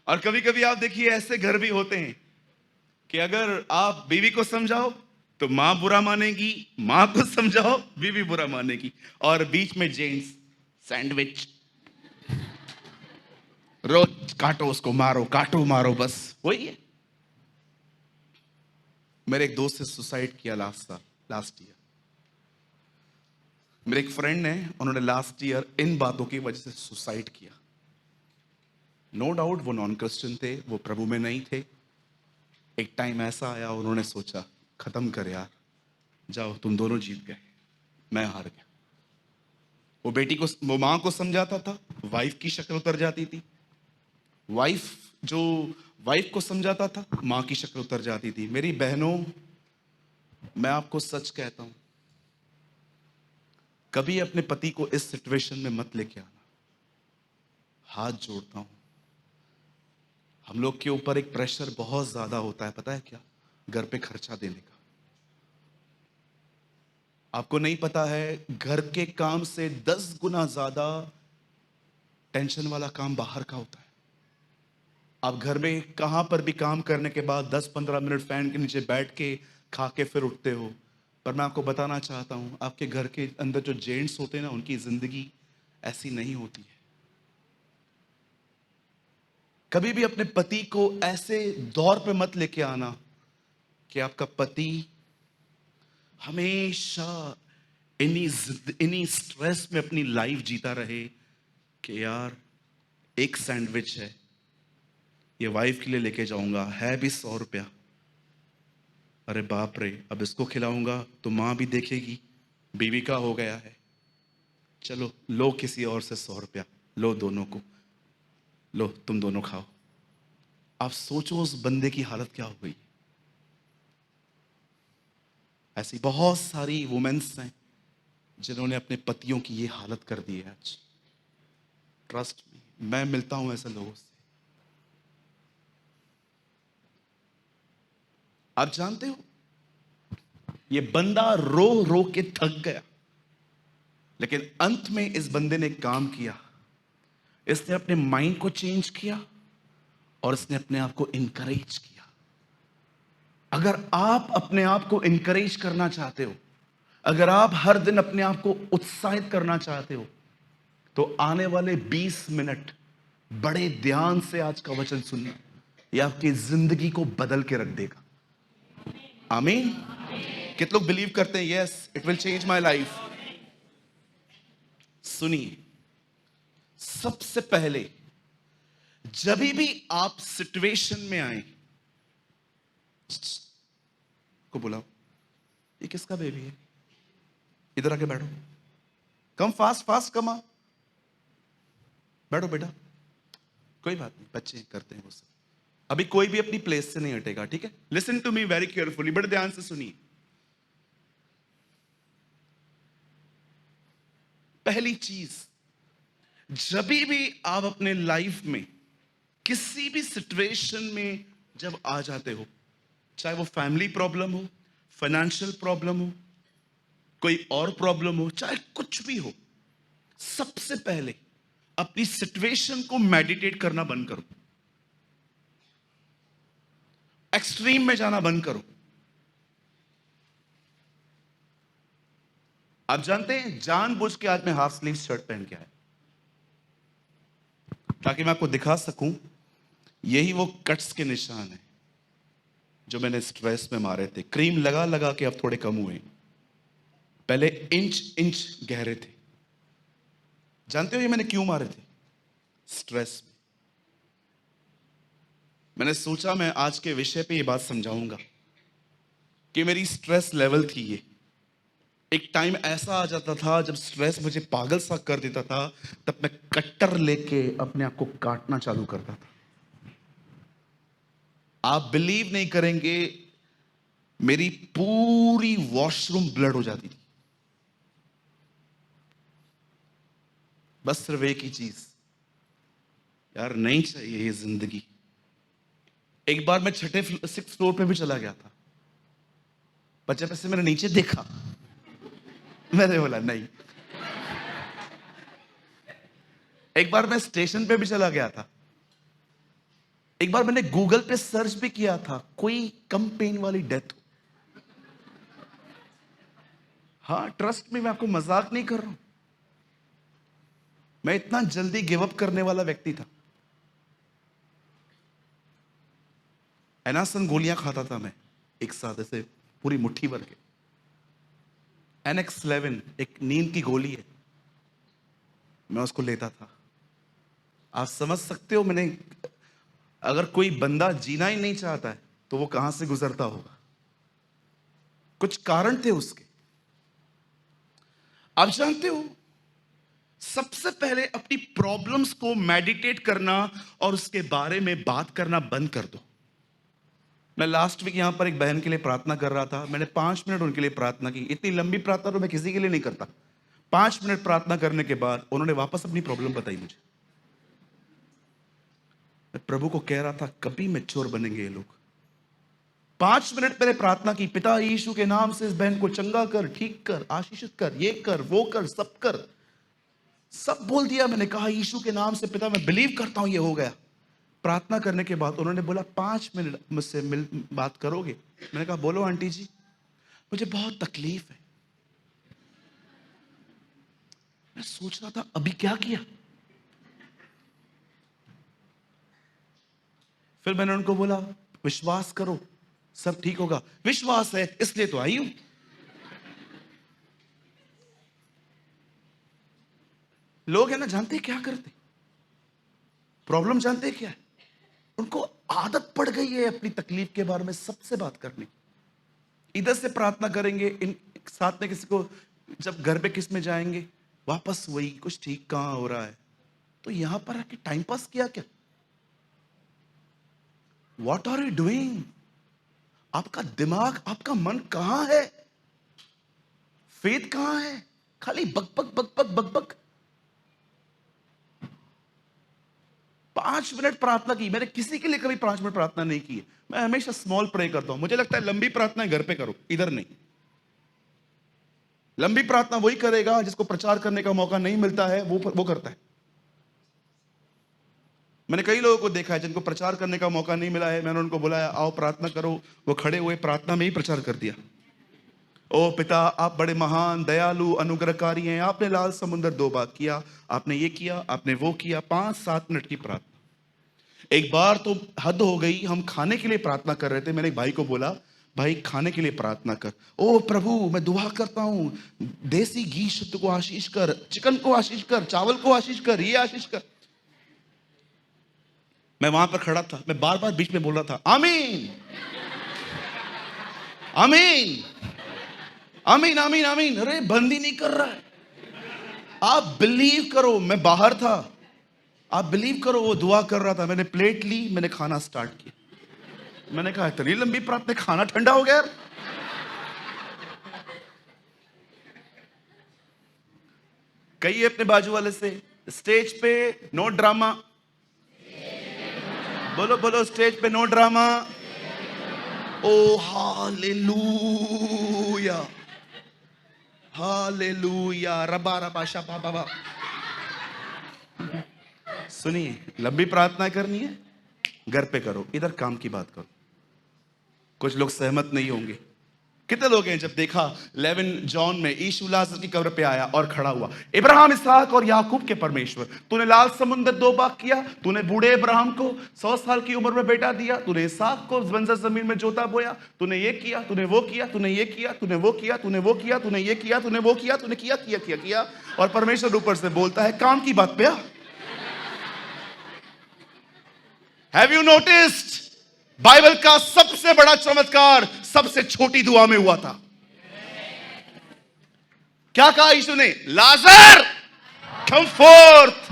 और कभी कभी आप देखिए ऐसे घर भी होते हैं कि अगर आप बीवी को समझाओ तो मां बुरा मानेगी, मां को समझाओ बीवी बुरा मानेगी, और बीच में जेंट्स सैंडविच, रोज काटो उसको, मारो काटो मारो, बस वही है। मेरे एक दोस्त ने सुसाइड किया लास्ट ईयर। मेरे एक फ्रेंड ने, उन्होंने लास्ट ईयर इन बातों की वजह से सुसाइड किया। नो डाउट वो नॉन क्रिश्चियन थे, वो प्रभु में नहीं थे। एक टाइम ऐसा आया, उन्होंने सोचा खत्म कर यार, जाओ तुम दोनों जीत गए, मैं हार गया। वो मां को समझाता था, वाइफ की शक्ल उतर जाती थी। वाइफ को समझाता था, मां की शक्ल उतर जाती थी। मेरी बहनों, मैं आपको सच कहता हूं, कभी अपने पति को इस सिचुएशन में मत लेके आना। हाथ जोड़ता हूं। हम लोग के ऊपर एक प्रेशर बहुत ज्यादा होता है, पता है क्या? घर पे खर्चा देने का। आपको नहीं पता है, घर के काम से 10 गुना ज्यादा टेंशन वाला काम बाहर का होता है। आप घर में कहां पर भी काम करने के बाद 10-15 मिनट फैन के नीचे बैठ के खा के फिर उठते हो, पर मैं आपको बताना चाहता हूं, आपके घर के अंदर जो जेंट्स होते हैं ना, उनकी जिंदगी ऐसी नहीं होती है। कभी भी अपने पति को ऐसे दौर पे मत लेके आना कि आपका पति हमेशा इन्हीं स्ट्रेस में अपनी लाइफ जीता रहे कि यार एक सैंडविच है, ये वाइफ के लिए लेके जाऊंगा, है भी 100 रुपया, अरे बाप रे, अब इसको खिलाऊंगा तो मां भी देखेगी, बीवी का हो गया है, चलो लो किसी और से 100 रुपया, लो दोनों को, लो तुम दोनों खाओ। आप सोचो उस बंदे की हालत क्या हो गई। ऐसी बहुत सारी वुमेन्स हैं जिन्होंने अपने पतियों की ये हालत कर दी है आज। ट्रस्ट मी, मैं मिलता हूं ऐसे लोगों से। आप जानते हो, ये बंदा रो रो के थक गया, लेकिन अंत में इस बंदे ने काम किया। इसने अपने माइंड को चेंज किया और इसने अपने आप को इनकरेज किया। अगर आप अपने आप को इनकरेज करना चाहते हो, अगर आप हर दिन अपने आप को उत्साहित करना चाहते हो, तो आने वाले 20 मिनट बड़े ध्यान से आज का वचन सुनना। यह आपकी जिंदगी को बदल के रख देगा। आमीन। कितने लोग बिलीव करते हैं, yes it will change my life? सुनिए, सबसे पहले जब भी आप सिचुएशन में आए, को बुलाओ। ये किसका बेबी है? इधर आके बैठो। कम फास्ट फास्ट कम आ, बैठो बेटा। कोई बात नहीं, बच्चे करते हैं वो सब। अभी कोई भी अपनी प्लेस से नहीं हटेगा, ठीक है? Listen to me very carefully, बड़े ध्यान से सुनिए। पहली चीज, जब भी आप अपने लाइफ में किसी भी सिचुएशन में जब आ जाते हो, चाहे वो फैमिली प्रॉब्लम हो, फाइनेंशियल प्रॉब्लम हो, कोई और प्रॉब्लम हो, चाहे कुछ भी हो, सबसे पहले अपनी सिचुएशन को मेडिटेट करना बंद करो। एक्सट्रीम में जाना बंद करो। आप जानते हैं, जानबूझ के आज मैं हाफ स्लीव शर्ट पहन के आया, ताकि मैं आपको दिखा सकूं यही वो कट्स के निशान है जो मैंने स्ट्रेस में मारे थे। क्रीम लगा लगा के अब थोड़े कम हुए, पहले इंच इंच गहरे थे। जानते हो ये मैंने क्यों मारे थे? स्ट्रेस में। मैंने सोचा मैं आज के विषय पे ये बात समझाऊंगा कि मेरी स्ट्रेस लेवल थी ये। एक टाइम ऐसा आ जाता था जब स्ट्रेस मुझे पागल सा कर देता था, तब मैं कट्टर लेके अपने आप को काटना चालू करता था। आप बिलीव नहीं करेंगे, मेरी पूरी वॉशरूम ब्लड हो जाती थी। बस सिर्फ एक ही चीज, यार नहीं चाहिए ये जिंदगी। एक बार मैं 6th फ्लोर पे भी चला गया था, पर जब ऐसे मैंने नीचे देखा, मैंने बोला नहीं। एक बार मैं स्टेशन पे भी चला गया था। एक बार मैंने गूगल पे सर्च भी किया था, कोई कम पेन वाली डेथ हो। हाँ ट्रस्ट में, मैं आपको मजाक नहीं कर रहा हूं। मैं इतना जल्दी गिव अप करने वाला व्यक्ति था। एनासन गोलियां खाता था मैं एक साथ, ऐसे पूरी मुट्ठी भर के। NX11 एक नींद की गोली है, मैं उसको लेता था। आप समझ सकते हो, मैंने, अगर कोई बंदा जीना ही नहीं चाहता है तो वो कहां से गुजरता होगा? कुछ कारण थे उसके। आप जानते हो, सबसे पहले अपनी प्रॉब्लम्स को मेडिटेट करना और उसके बारे में बात करना बंद कर दो। मैं लास्ट वीक यहां पर एक बहन के लिए प्रार्थना कर रहा था। मैंने 5 मिनट उनके लिए प्रार्थना की। इतनी लंबी प्रार्थना तो मैं किसी के लिए नहीं करता। 5 मिनट प्रार्थना करने के बाद उन्होंने वापस अपनी प्रॉब्लम बताई मुझे। मैं प्रभु को कह रहा था, कभी मैच्योर बनेंगे ये लोग। 5 मिनट मैंने प्रार्थना की, पिता यीशु के नाम से इस बहन को चंगा कर, ठीक कर, आशीषित कर, ये कर, वो कर, सब कर, सब बोल दिया। मैंने कहा यीशु के नाम से पिता मैं बिलीव करता हूं ये हो गया। प्रार्थना करने के बाद उन्होंने बोला 5 मिनट मुझसे बात करोगे? मैंने कहा बोलो आंटी जी, मुझे बहुत तकलीफ है। मैं सोच रहा था अभी क्या किया। फिर मैंने उनको बोला विश्वास करो सब ठीक होगा। विश्वास है इसलिए तो आई हूं। लोग है ना, जानते क्या करते? प्रॉब्लम जानते क्या है? उनको आदत पड़ गई है अपनी तकलीफ के बारे में सबसे बात करने की। इधर से प्रार्थना करेंगे, इन साथ में किसी को, जब घर पे किस में जाएंगे, वापस वही कुछ ठीक कहां हो रहा है। तो यहां पर आके टाइम पास किया क्या? What are you doing? आपका दिमाग, आपका मन कहां है? फेथ कहां है? खाली बक बक बक बक बक बक। 5 मिनट प्रार्थना की। मैंने किसी के लिए कभी 5 मिनट प्रार्थना नहीं की है। मैं हमेशा स्मॉल प्रे करता हूं। मुझे लगता है लंबी प्रार्थना घर पे करो, इधर नहीं। लंबी प्रार्थना वही करेगा जिसको प्रचार करने का मौका नहीं मिलता है, वो करता है। मैंने कई लोगों को देखा है जिनको प्रचार करने का मौका नहीं मिला है, मैंने उनको बुलाया, आओ प्रार्थना करो, वो खड़े हुए प्रार्थना में ही प्रचार कर दिया। ओ पिता, आप बड़े महान, दयालु, अनुग्रहकारी हैं, आपने लाल समुद्र 2 बार किया, आपने ये किया, आपने वो किया। 5-7 मिनट की प्रार्थना। एक बार तो हद हो गई, हम खाने के लिए प्रार्थना कर रहे थे। मैंने एक भाई को बोला, भाई खाने के लिए प्रार्थना कर। ओ प्रभु, मैं दुआ करता हूं, देसी घी शुद्ध को आशीष कर, चिकन को आशीष कर, चावल को आशीष कर, ये आशीष कर। मैं वहां पर खड़ा था, मैं बार बार बीच में बोल रहा था, आमीन आमीन आमीन आमीन आमीन। अरे बंद ही नहीं कर रहा है। आप बिलीव करो, मैं बाहर था, आप बिलीव करो, वो दुआ कर रहा था। मैंने प्लेट ली, मैंने खाना स्टार्ट किया। मैंने कहा इतनी लंबी प्रार्थना, खाना ठंडा हो गया। कहिए अपने बाजू वाले से, स्टेज पे नो ड्रामा। बोलो बोलो, स्टेज पे नो ड्रामा। ओ हालेलुया, हालेलुया, रबा रबा शबा बाबा। सुनिए, लंबी प्रार्थना करनी है, घर पे करो, इधर काम की बात करो। कुछ लोग सहमत नहीं होंगे। कितने लोग हैं, जब देखा 11 जॉन में यीशु लाजर की कब्र पे आया और खड़ा हुआ, इब्राहिम, इसहाक और याकूब के परमेश्वर, तूने लाल समुद्र 2 बार किया, तूने बूढ़े इब्राहिम को 100 साल की उम्र में बेटा दिया, तूने इसहाक को बंजर जमीन में जोता बोया, तूने ये किया, तूने वो किया, तूने ये किया, तूने वो किया, तूने वो किया, तूने ये किया, तूने वो किया, तूने किया किया किया किया। और परमेश्वर ऊपर से बोलता है, काम की बात पे आ। हैव यू नोटिस्ड, बाइबल का सबसे बड़ा चमत्कार सबसे छोटी दुआ में हुआ था। क्या कहा यीशु ने? लाजर कम फोर्थ।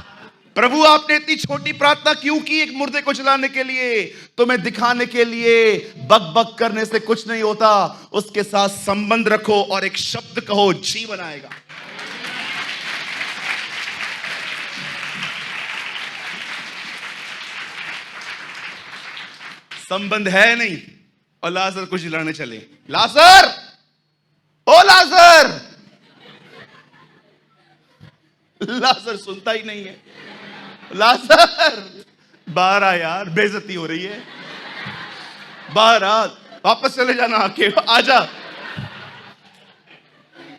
प्रभु, आपने इतनी छोटी प्रार्थना क्यों की एक मुर्दे को जलाने के लिए? तुम्हें दिखाने के लिए बक बक करने से कुछ नहीं होता, उसके साथ संबंध रखो और एक शब्द कहो, जीवन आएगा। संबंध है नहीं और लाजर को जिलाने चले। लाजर, ओ लाजर। लाजर सुनता ही नहीं है। लाजर बाहर आ यार, बेइज्जती हो रही है, बाहर आ, वापस चले जाना, आके आजा।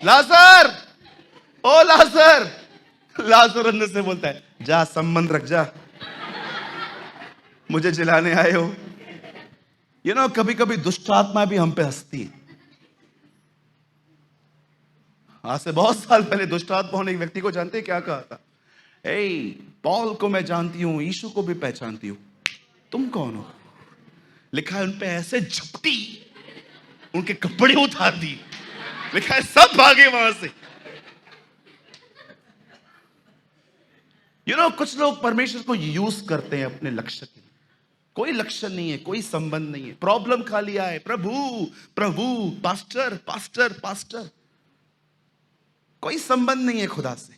लाजर, ओ लाजर। लाजर अंदर से बोलता है, जा संबंध रख जा, मुझे जिलाने आए हो। कभी कभी दुष्ट आत्मा भी हम पे हंसती है। आज से बहुत साल पहले दुष्ट आत्मा ने एक व्यक्ति को, जानते क्या कहा था? पॉल को मैं जानती हूं, यीशु को भी पहचानती हूं, तुम कौन हो? लिखा है उन पे ऐसे झपटी, उनके कपड़े उतार दिए। लिखा है सब भागे वहां से। कुछ लोग परमेश्वर को यूज करते हैं अपने लक्ष्य के लिए। कोई लक्ष्य नहीं है, कोई संबंध नहीं है, प्रॉब्लम खाली आए, प्रभु प्रभु, पास्टर पास्टर पास्टर। कोई संबंध नहीं है खुदा से।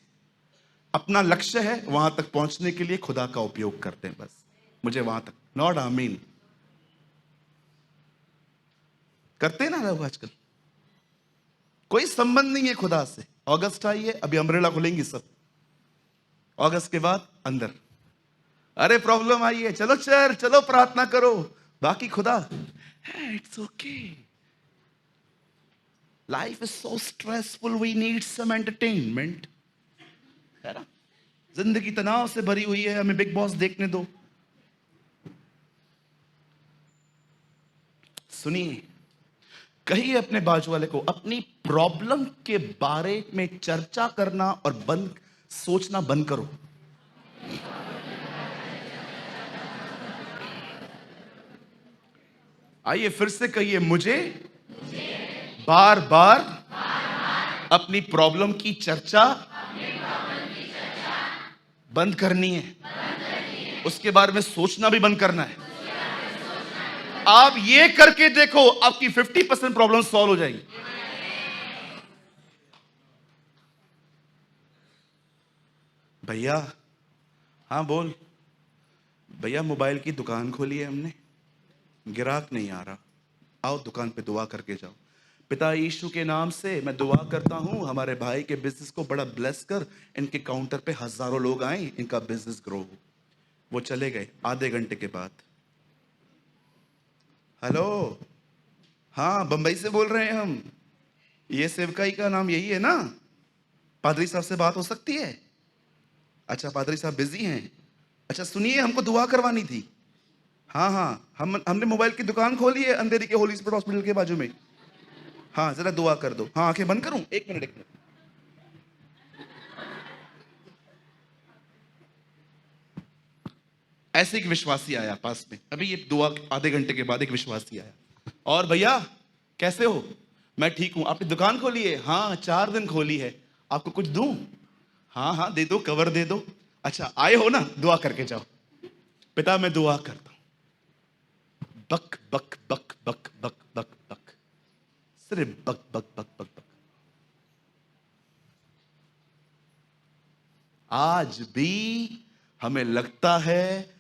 अपना लक्ष्य है, वहां तक पहुंचने के लिए खुदा का उपयोग करते हैं बस। मुझे वहां तक, नॉट आमीन करते हैं ना लोग आजकल। कोई संबंध नहीं है खुदा से। अगस्त आई है, अभी अम्ब्रेला खुलेंगी सब। अगस्त के बाद अंदर, अरे प्रॉब्लम आई है, चलो चर्च, चलो प्रार्थना करो, बाकी खुदा it's okay. Life is so stressful, we need some entertainment, है ना? जिंदगी तनाव से भरी हुई है, हमें बिग बॉस देखने दो। सुनिए, कहिए अपने बाजू वाले को, अपनी प्रॉब्लम के बारे में चर्चा करना और सोचना बंद करो। आइए फिर से कहिए, मुझे बार बार अपनी प्रॉब्लम की चर्चा बंद करनी है। उसके बारे में सोचना भी बंद करना है। आप ये करके देखो, आपकी 50% प्रॉब्लम सॉल्व हो जाएगी। भैया, हाँ बोल। भैया मोबाइल की दुकान खोली है हमने, ग्राहक नहीं आ रहा, आओ दुकान पे दुआ करके जाओ। पिता यीशु के नाम से मैं दुआ करता हूं, हमारे भाई के बिजनेस को बड़ा ब्लेस कर, इनके काउंटर पे हजारों लोग आए, इनका बिजनेस ग्रो हो। वो चले गए। आधे घंटे के बाद, हेलो, हाँ बंबई से बोल रहे हैं हम, ये सेवकाई का नाम यही है ना, पादरी साहब से बात हो सकती है? अच्छा पादरी साहब बिजी हैं, अच्छा सुनिए हमको दुआ करवानी थी। हाँ हाँ, हमने मोबाइल की दुकान खोली है अंधेरी के होली स्पिरिट हॉस्पिटल के बाजू में। हाँ जरा दुआ कर दो। हाँ आंखें बंद करूं? एक मिनट। ऐसे एक विश्वासी आया पास में, अभी ये दुआ आधे घंटे के बाद एक विश्वासी आया। और भैया कैसे हो? मैं ठीक हूं। आपने दुकान खोली है? हाँ 4 दिन खोली है। आपको कुछ दूं? हाँ हाँ दे दो, कवर दे दो। अच्छा आए हो ना, दुआ करके जाओ। पिता मैं दुआ करता हूं, बक बक बक बक बक बक बक, सिर्फ बक बक बक बक बक। आज भी हमें लगता है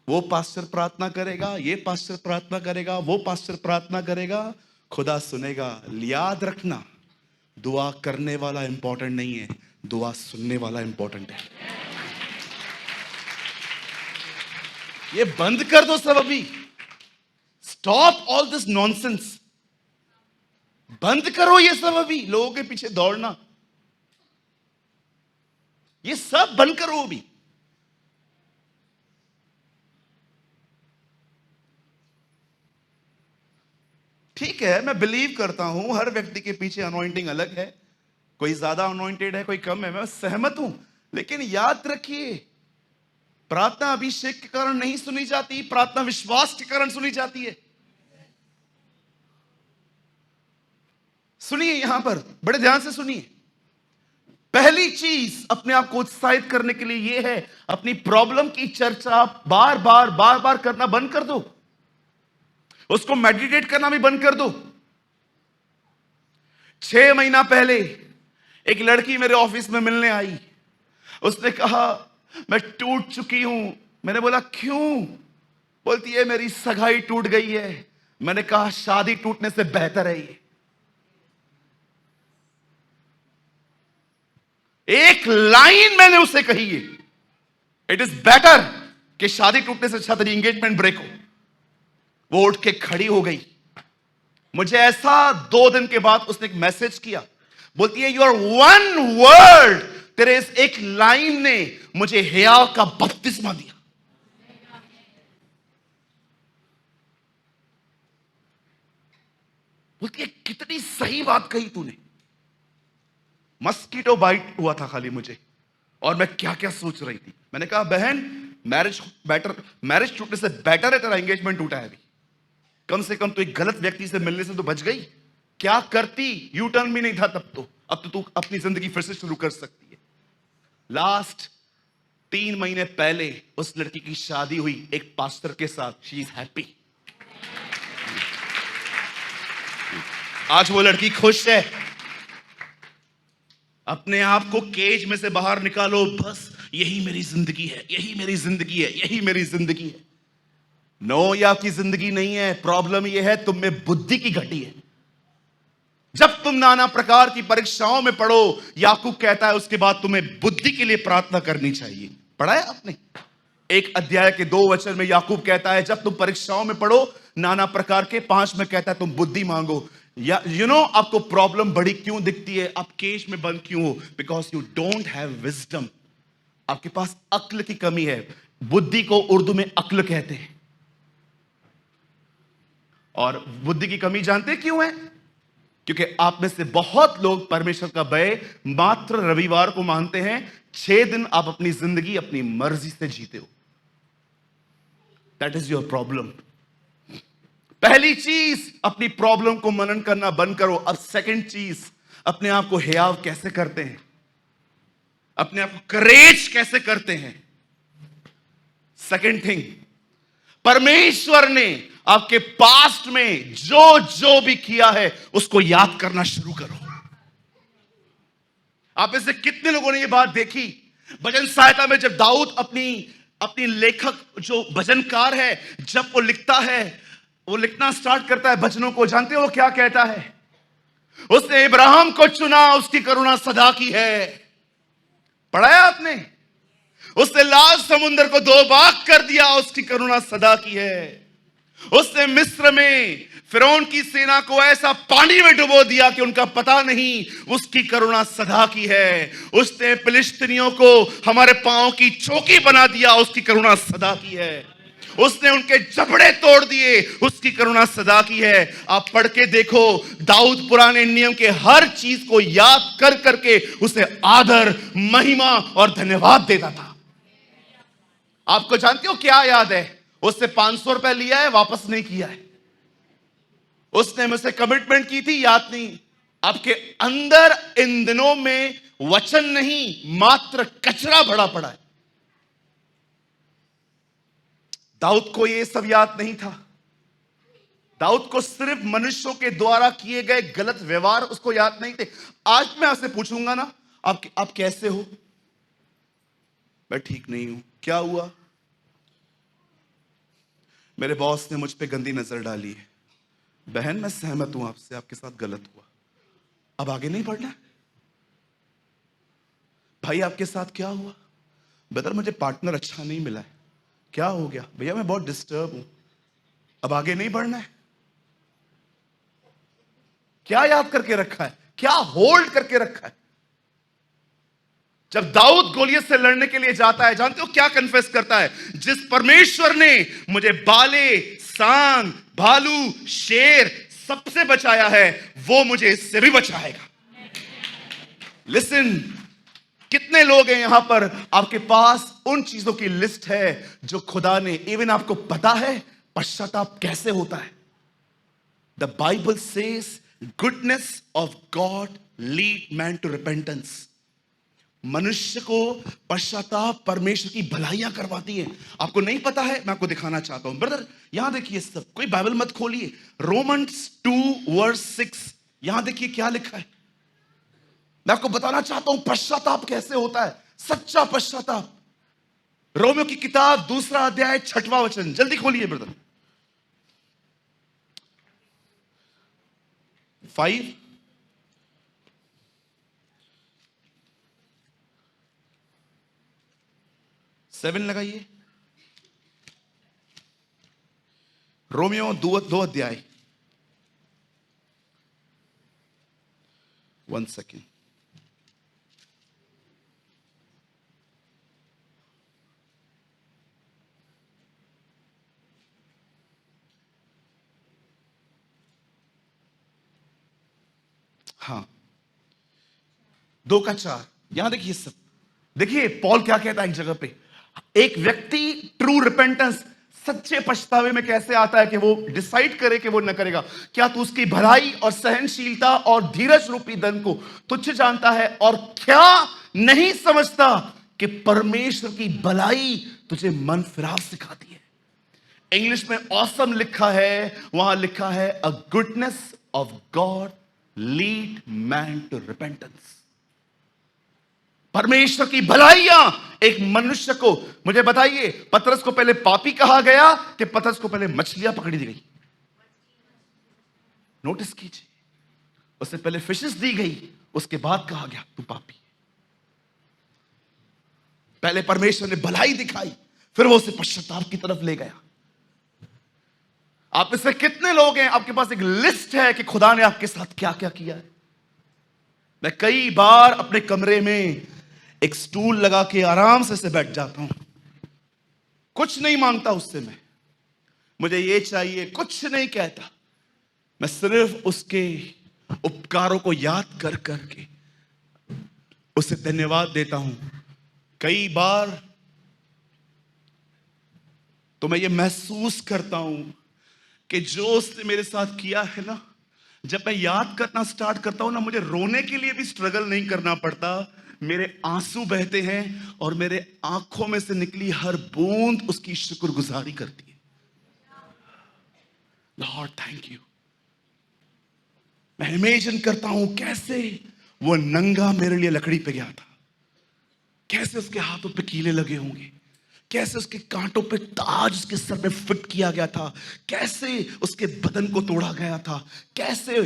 वो पास्टर प्रार्थना करेगा, ये पास्टर प्रार्थना करेगा, वो पास्टर प्रार्थना करेगा, खुदा सुनेगा। याद रखना, दुआ करने वाला इंपॉर्टेंट नहीं है, दुआ सुनने वाला इंपॉर्टेंट है। ये बंद कर दो सब अभी, स्टॉप ऑल दिस नॉनसेंस। बंद करो ये सब अभी, लोगों के पीछे दौड़ना, ये सब बंद करो अभी। ठीक है, मैं बिलीव करता हूं हर व्यक्ति के पीछे अनॉइंटिंग अलग है, कोई ज्यादा अनॉइंटेड है, कोई कम है, मैं सहमत हूं। लेकिन याद रखिए, प्रार्थना अभिषेक के कारण नहीं सुनी जाती, प्रार्थना विश्वास के कारण सुनी जाती है। सुनिए यहां पर, बड़े ध्यान से सुनिए। पहली चीज अपने आप को उत्साहित करने के लिए यह है, अपनी प्रॉब्लम की चर्चा बार बार करना बंद कर दो, उसको मेडिटेट करना भी बंद कर दो। 6 महीना पहले एक लड़की मेरे ऑफिस में मिलने आई, उसने कहा मैं टूट चुकी हूं। मैंने बोला क्यों? बोलती है मेरी सगाई टूट गई है। मैंने कहा शादी टूटने से बेहतर है ये। एक लाइन मैंने उसे कही है, इट इज बेटर कि शादी टूटने से अच्छा तेरी एंगेजमेंट ब्रेक हो। वो उठ के खड़ी हो गई। मुझे ऐसा 2 दिन के बाद उसने एक मैसेज किया, बोलती है योर वन वर्ड, तेरे इस एक लाइन ने मुझे हया का बपतिस्मा दिया। बोलती है कितनी सही बात कही तूने। मस्कीटो बाइट हुआ था खाली मुझे, और मैं क्या क्या सोच रही थी। मैंने कहा बहन, मैरिज टूटने से बेटर है तेरा एंगेजमेंट टूटा है अभी। कम से कम तो एक गलत व्यक्ति से मिलने से तो बच गई। क्या करती, यू टर्न भी नहीं था तब तो, अब तो तू अपनी जिंदगी फिर से शुरू कर सकती है। लास्ट 3 महीने पहले उस लड़की की शादी हुई एक पास्टर के साथ। She is happy. आज वो लड़की खुश है। अपने आप को केज में से बाहर निकालो, बस यही मेरी जिंदगी है, यही मेरी जिंदगी है, यही मेरी जिंदगी है। नो, ये आपकी जिंदगी नहीं है। प्रॉब्लम यह है तुम में बुद्धि की घटी है। जब तुम नाना प्रकार की परीक्षाओं में पढ़ो, याकूब कहता है उसके बाद तुम्हें बुद्धि के लिए प्रार्थना करनी चाहिए। पढ़ा है आपने? 1 अध्याय के 2 वचन में याकूब कहता है जब तुम परीक्षाओं में पढ़ो नाना प्रकार के, 5 में कहता है तुम बुद्धि मांगो। या आपको प्रॉब्लम बड़ी क्यों दिखती है, आप केज में बंद क्यों हो? Because you don't have wisdom. आपके पास अक्ल की कमी है। बुद्धि को उर्दू में अक्ल कहते हैं। और बुद्धि की कमी जानते क्यों है? क्योंकि आप में से बहुत लोग परमेश्वर का भय मात्र रविवार को मानते हैं। 6 दिन आप अपनी जिंदगी अपनी मर्जी से जीते हो। That is your problem. पहली चीज, अपनी प्रॉब्लम को मनन करना बंद करो। अब सेकंड चीज, अपने आप को हियाव कैसे करते हैं, अपने आप को करेज कैसे करते हैं। सेकंड थिंग, परमेश्वर ने आपके पास्ट में जो जो भी किया है उसको याद करना शुरू करो। आप में से कितने लोगों ने यह बात देखी? भजन सहायता में जब दाऊद अपनी लेखक जो भजनकार है, जब वो लिखता है, वो लिखना स्टार्ट करता है भजनों को, जानते हो वो क्या कहता है? उसने इब्राहिम को चुना, उसकी करुणा सदा की है। पढ़ा है आपने? उसने लाल समुद्र को दो भाग कर दिया, उसकी करुणा सदा की है। उसने मिस्र में फिरौन की सेना को ऐसा पानी में डुबो दिया कि उनका पता नहीं, उसकी करुणा सदा की है। उसने फिलिस्तीनियों को हमारे पांव की चौकी बना दिया, उसकी करुणा सदा की है। उसने उनके जबड़े तोड़ दिए, उसकी करुणा सदा की है। आप पढ़ के देखो, दाऊद पुराने नियम के हर चीज को याद कर करके उसे आदर, महिमा और धन्यवाद देता था। आपको जानते हो क्या याद है? उससे 500 रुपए लिया है, वापस नहीं किया है। उसने मुझसे कमिटमेंट की थी, याद नहीं। आपके अंदर इन दिनों में वचन नहीं, मात्र कचरा भरा पड़ा है। दाऊद को यह सब याद नहीं था। दाऊद को सिर्फ मनुष्यों के द्वारा किए गए गलत व्यवहार उसको याद नहीं थे। आज मैं आपसे पूछूंगा ना, आप कैसे हो? मैं ठीक नहीं हूं। क्या हुआ? मेरे बॉस ने मुझ पे गंदी नजर डाली है। बहन, मैं सहमत हूं आपसे, आपके साथ गलत हुआ, अब आगे नहीं बढ़ना। भाई, आपके साथ क्या हुआ? ब्रदर, मुझे पार्टनर अच्छा नहीं मिला है। क्या हो गया? भैया, मैं बहुत डिस्टर्ब हूं, अब आगे नहीं बढ़ना है। क्या याद करके रखा है? क्या होल्ड करके रखा है? जब दाऊद गोलियत से लड़ने के लिए जाता है, जानते हो क्या कन्फेस करता है? जिस परमेश्वर ने मुझे बाले, सांड, भालू, शेर सबसे बचाया है, वो मुझे इससे भी बचाएगा। लिसन, कितने लोग हैं यहां पर, आपके पास उन चीजों की लिस्ट है जो खुदा ने, इवन आपको पता है पश्चाताप कैसे होता है। The Bible says goodness of God lead man to repentance. मनुष्य को पश्चाताप परमेश्वर की भलाइयां करवाती है। आपको नहीं पता है? मैं आपको दिखाना चाहता हूं। ब्रदर, यहां देखिए, सब कोई बाइबल मत खोलिए, रोमन्स 2:6, यहां देखिए क्या लिखा है। मैं आपको बताना चाहता हूं पश्चाताप कैसे होता है, सच्चा पश्चाताप। रोमियो की किताब 2 अध्याय 6वां वचन, जल्दी खोलिए ब्रदर। 5 7 लगाइए। रोमियो 2 अध्याय, 1 सेकेंड। हाँ, 2 का 4, यहां देखिए सब। देखिए पॉल क्या कहता है एक जगह पे, एक व्यक्ति ट्रू रिपेंटेंस, सच्चे पछतावे में कैसे आता है कि वो डिसाइड करे कि वो न करेगा। क्या तू उसकी भलाई और सहनशीलता और धीरज रूपी धन को तुच्छ जानता है, और क्या नहीं समझता कि परमेश्वर की भलाई तुझे मन फिराव सिखाती है। इंग्लिश में ऑसम लिखा है, वहां लिखा है a goodness of God lead man to repentance. परमेश्वर की भलाइयां एक मनुष्य को, मुझे बताइए, पतरस को पहले पापी कहा गया कि पतरस को पहले मछलियां पकड़ी दी गई? नोटिस कीजिए, उससे पहले फिशेस दी गई, उसके बाद कहा गया तू पापी। पहले परमेश्वर ने भलाई दिखाई, फिर वो उसे पश्चाताप की तरफ ले गया। आप इससे कितने लोग हैं, आपके पास एक लिस्ट है कि खुदा ने आपके साथ क्या क्या किया है। मैं कई बार अपने कमरे में एक स्टूल लगा के आराम से बैठ जाता हूं, कुछ नहीं मांगता उससे, मैं मुझे ये चाहिए कुछ नहीं कहता, मैं सिर्फ उसके उपकारों को याद कर करके उसे धन्यवाद देता हूं। कई बार तो मैं ये महसूस करता हूं कि जो उसने मेरे साथ किया है ना, जब मैं याद करना स्टार्ट करता हूं ना, मुझे रोने के लिए भी स्ट्रगल नहीं करना पड़ता। मेरे आंसू बहते हैं और मेरे आंखों में से निकली हर बूंद उसकी शुक्रगुजारी करती है। Lord thank you. मैं इमेजिन करता हूं कैसे वो नंगा मेरे लिए लकड़ी पे गया था, कैसे उसके हाथों पे कीले लगे होंगे, कैसे उसके कांटों पे ताज उसके सर पे फिट किया गया था, कैसे उसके बदन को तोड़ा गया था, कैसे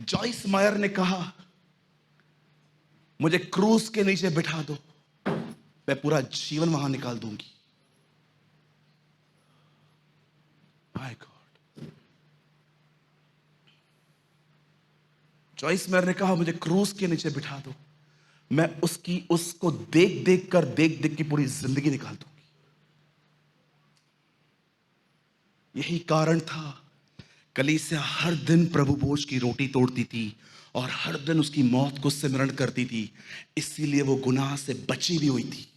जॉइस मायर ने कहा मुझे क्रूस के नीचे बिठा दो, मैं पूरा जीवन वहां निकाल दूंगी। माय गॉड, जॉइस मायर ने कहा मुझे क्रूस के नीचे बिठा दो, मैं उसको देख देख के पूरी जिंदगी निकाल दूंगी। यही कारण था कलीसिया हर दिन प्रभु भोज की रोटी तोड़ती थी और हर दिन उसकी मौत को सिमरण करती थी, इसीलिए वो गुनाह से बची भी हुई थी।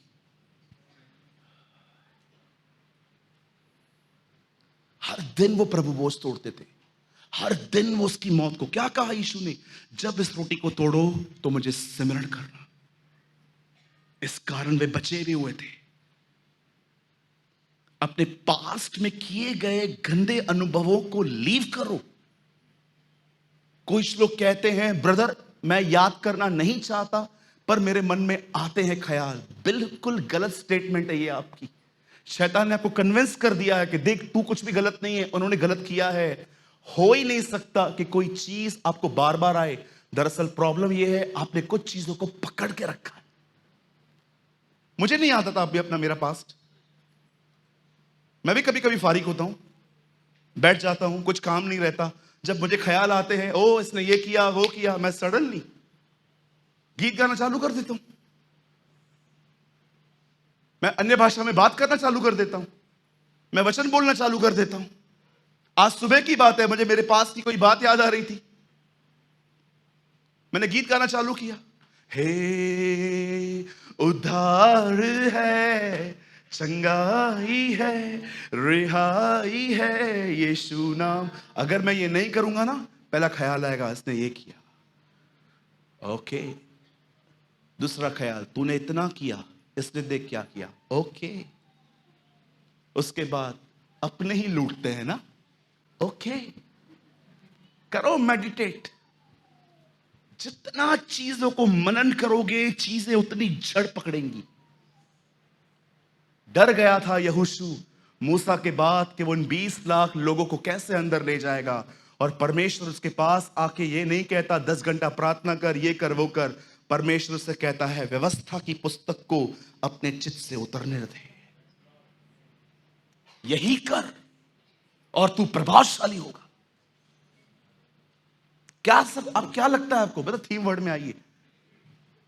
हर दिन वो प्रभु भोज तोड़ते थे, हर दिन वो उसकी मौत को, क्या कहा यीशु ने, जब इस रोटी को तोड़ो तो मुझे सिमरण करना। इस कारण वे बचे भी हुए थे। अपने पास्ट में किए गए गंदे अनुभवों को लीव करो। कुछ लोग कहते हैं ब्रदर मैं याद करना नहीं चाहता पर मेरे मन में आते हैं ख्याल। बिल्कुल गलत स्टेटमेंट है ये आपकी। शैतान ने आपको कन्विंस कर दिया है कि देख तू कुछ भी गलत नहीं है, उन्होंने गलत किया है। हो ही नहीं सकता कि कोई चीज आपको बार बार आए। दरअसल प्रॉब्लम यह है आपने कुछ चीजों को पकड़ के रखा है। मुझे नहीं आता था अभी अपना मेरा पास्ट। मैं भी कभी कभी फारिग होता हूं, बैठ जाता हूं, कुछ काम नहीं रहता, जब मुझे ख्याल आते हैं ओ इसने ये किया वो किया, मैं सडनली गीत गाना चालू कर देता हूं, मैं अन्य भाषा में बात करना चालू कर देता हूं, मैं वचन बोलना चालू कर देता हूं। आज सुबह की बात है, मुझे मेरे पास की कोई बात याद आ रही थी, मैंने गीत गाना चालू किया, हे उद्धार है, चंगाई है, रिहाई है यीशु नाम। अगर मैं ये नहीं करूंगा ना, पहला ख्याल आएगा इसने ये किया, ओके। दूसरा ख्याल तूने इतना किया, इसने देख क्या किया, ओके। उसके बाद अपने ही लूटते हैं ना, ओके। करो मेडिटेट। जितना चीजों को मनन करोगे चीजें उतनी जड़ पकड़ेंगी। डर गया था यहोशू मूसा के बाद कि वो उन 20 लाख लोगों को कैसे अंदर ले जाएगा, और परमेश्वर उसके पास आके ये नहीं कहता 10 घंटा प्रार्थना कर, ये कर वो कर। परमेश्वर से कहता है व्यवस्था की पुस्तक को अपने चित्त से उतरने दे, यही कर और तू प्रभावशाली होगा। क्या सब अब क्या लगता है आपको, बेटा थीम वर्ड में आइए,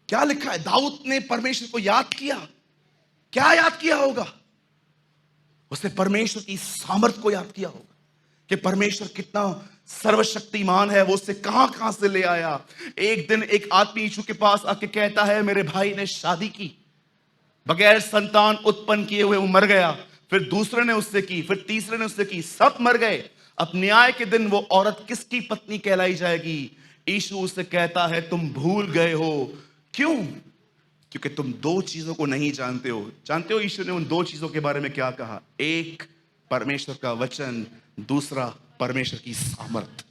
क्या लिखा है? दाऊद ने परमेश्वर को याद किया। क्या याद किया होगा? उसने परमेश्वर की सामर्थ को याद किया होगा कि परमेश्वर कितना सर्वशक्तिमान है, वो उससे कहां कहां से ले आया। एक दिन एक आदमी यीशु के पास आके कहता है मेरे भाई ने शादी की, बगैर संतान उत्पन्न किए हुए वो मर गया, फिर दूसरे ने उससे की, फिर तीसरे ने उससे की, सब मर गए। अब न्याय के दिन वो औरत किसकी पत्नी कहलाई जाएगी? यीशु उससे कहता है तुम भूल गए हो। क्यों? क्योंकि तुम दो चीजों को नहीं जानते हो। जानते हो यीशु ने उन दो चीजों के बारे में क्या कहा? एक परमेश्वर का वचन, दूसरा परमेश्वर की सामर्थ।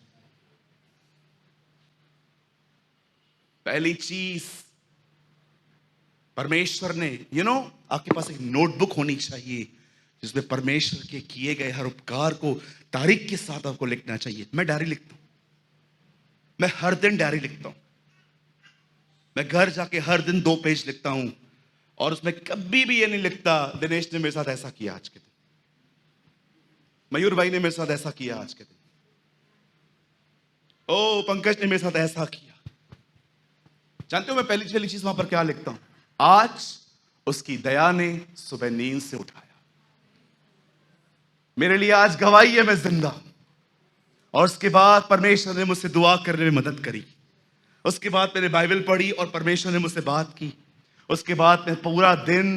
पहली चीज परमेश्वर ने, आपके पास एक नोटबुक होनी चाहिए जिसमें परमेश्वर के किए गए हर उपकार को तारीख के साथ आपको लिखना चाहिए। मैं डायरी लिखता हूं, मैं हर दिन डायरी लिखता हूं। मैं घर जाके हर दिन 2 पेज लिखता हूं और उसमें कभी भी ये नहीं लिखता दिनेश ने मेरे साथ ऐसा किया आज के दिन, मयूर भाई ने मेरे साथ ऐसा किया आज के दिन, ओ पंकज ने मेरे साथ ऐसा किया। जानते हो मैं पहली चीज वहां पर क्या लिखता हूं? आज उसकी दया ने सुबह नींद से उठाया, मेरे लिए आज गवाही है, मैं जिंदा हूं। और उसके बाद परमेश्वर ने मुझसे दुआ करने में मदद करी। उसके बाद मैंने बाइबल पढ़ी और परमेश्वर ने मुझसे बात की। उसके बाद मैं पूरा दिन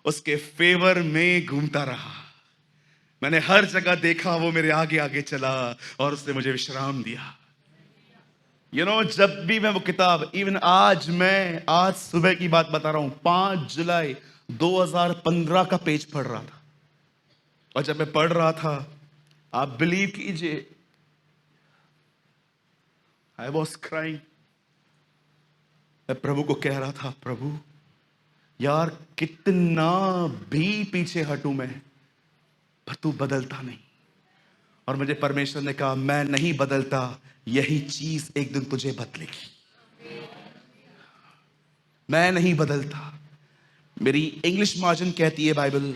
उसके फेवर में घूमता रहा। मैंने हर जगह देखा वो मेरे आगे आगे चला और उसने मुझे विश्राम दिया। जब भी मैं वो किताब, इवन आज सुबह की बात बता रहा हूं, 5 जुलाई 2015 का पेज पढ़ रहा था। और जब मैं पढ़ रहा था, आप बिलीव कीजिए, आई वॉज क्राइंग। मैं प्रभु को कह रहा था, प्रभु यार कितना भी पीछे हटूं मैं, पर तू बदलता नहीं। और मुझे परमेश्वर ने कहा मैं नहीं बदलता, यही चीज एक दिन तुझे बदलेगी। मैं नहीं बदलता। मेरी इंग्लिश मार्जिन कहती है Bible,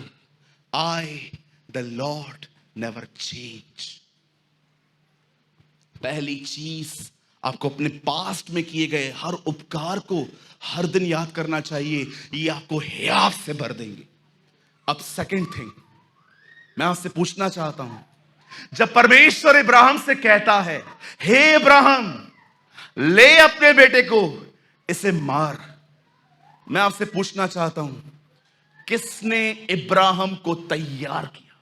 I the Lord never change. पहली चीज, आपको अपने पास्ट में किए गए हर उपकार को हर दिन याद करना चाहिए, ये आपको हियाव से भर देंगे। अब सेकंड थिंग मैं आपसे पूछना चाहता हूं, जब परमेश्वर इब्राहिम से कहता है, हे इब्राहिम ले अपने बेटे को, इसे मार, मैं आपसे पूछना चाहता हूं किसने इब्राहिम को तैयार किया?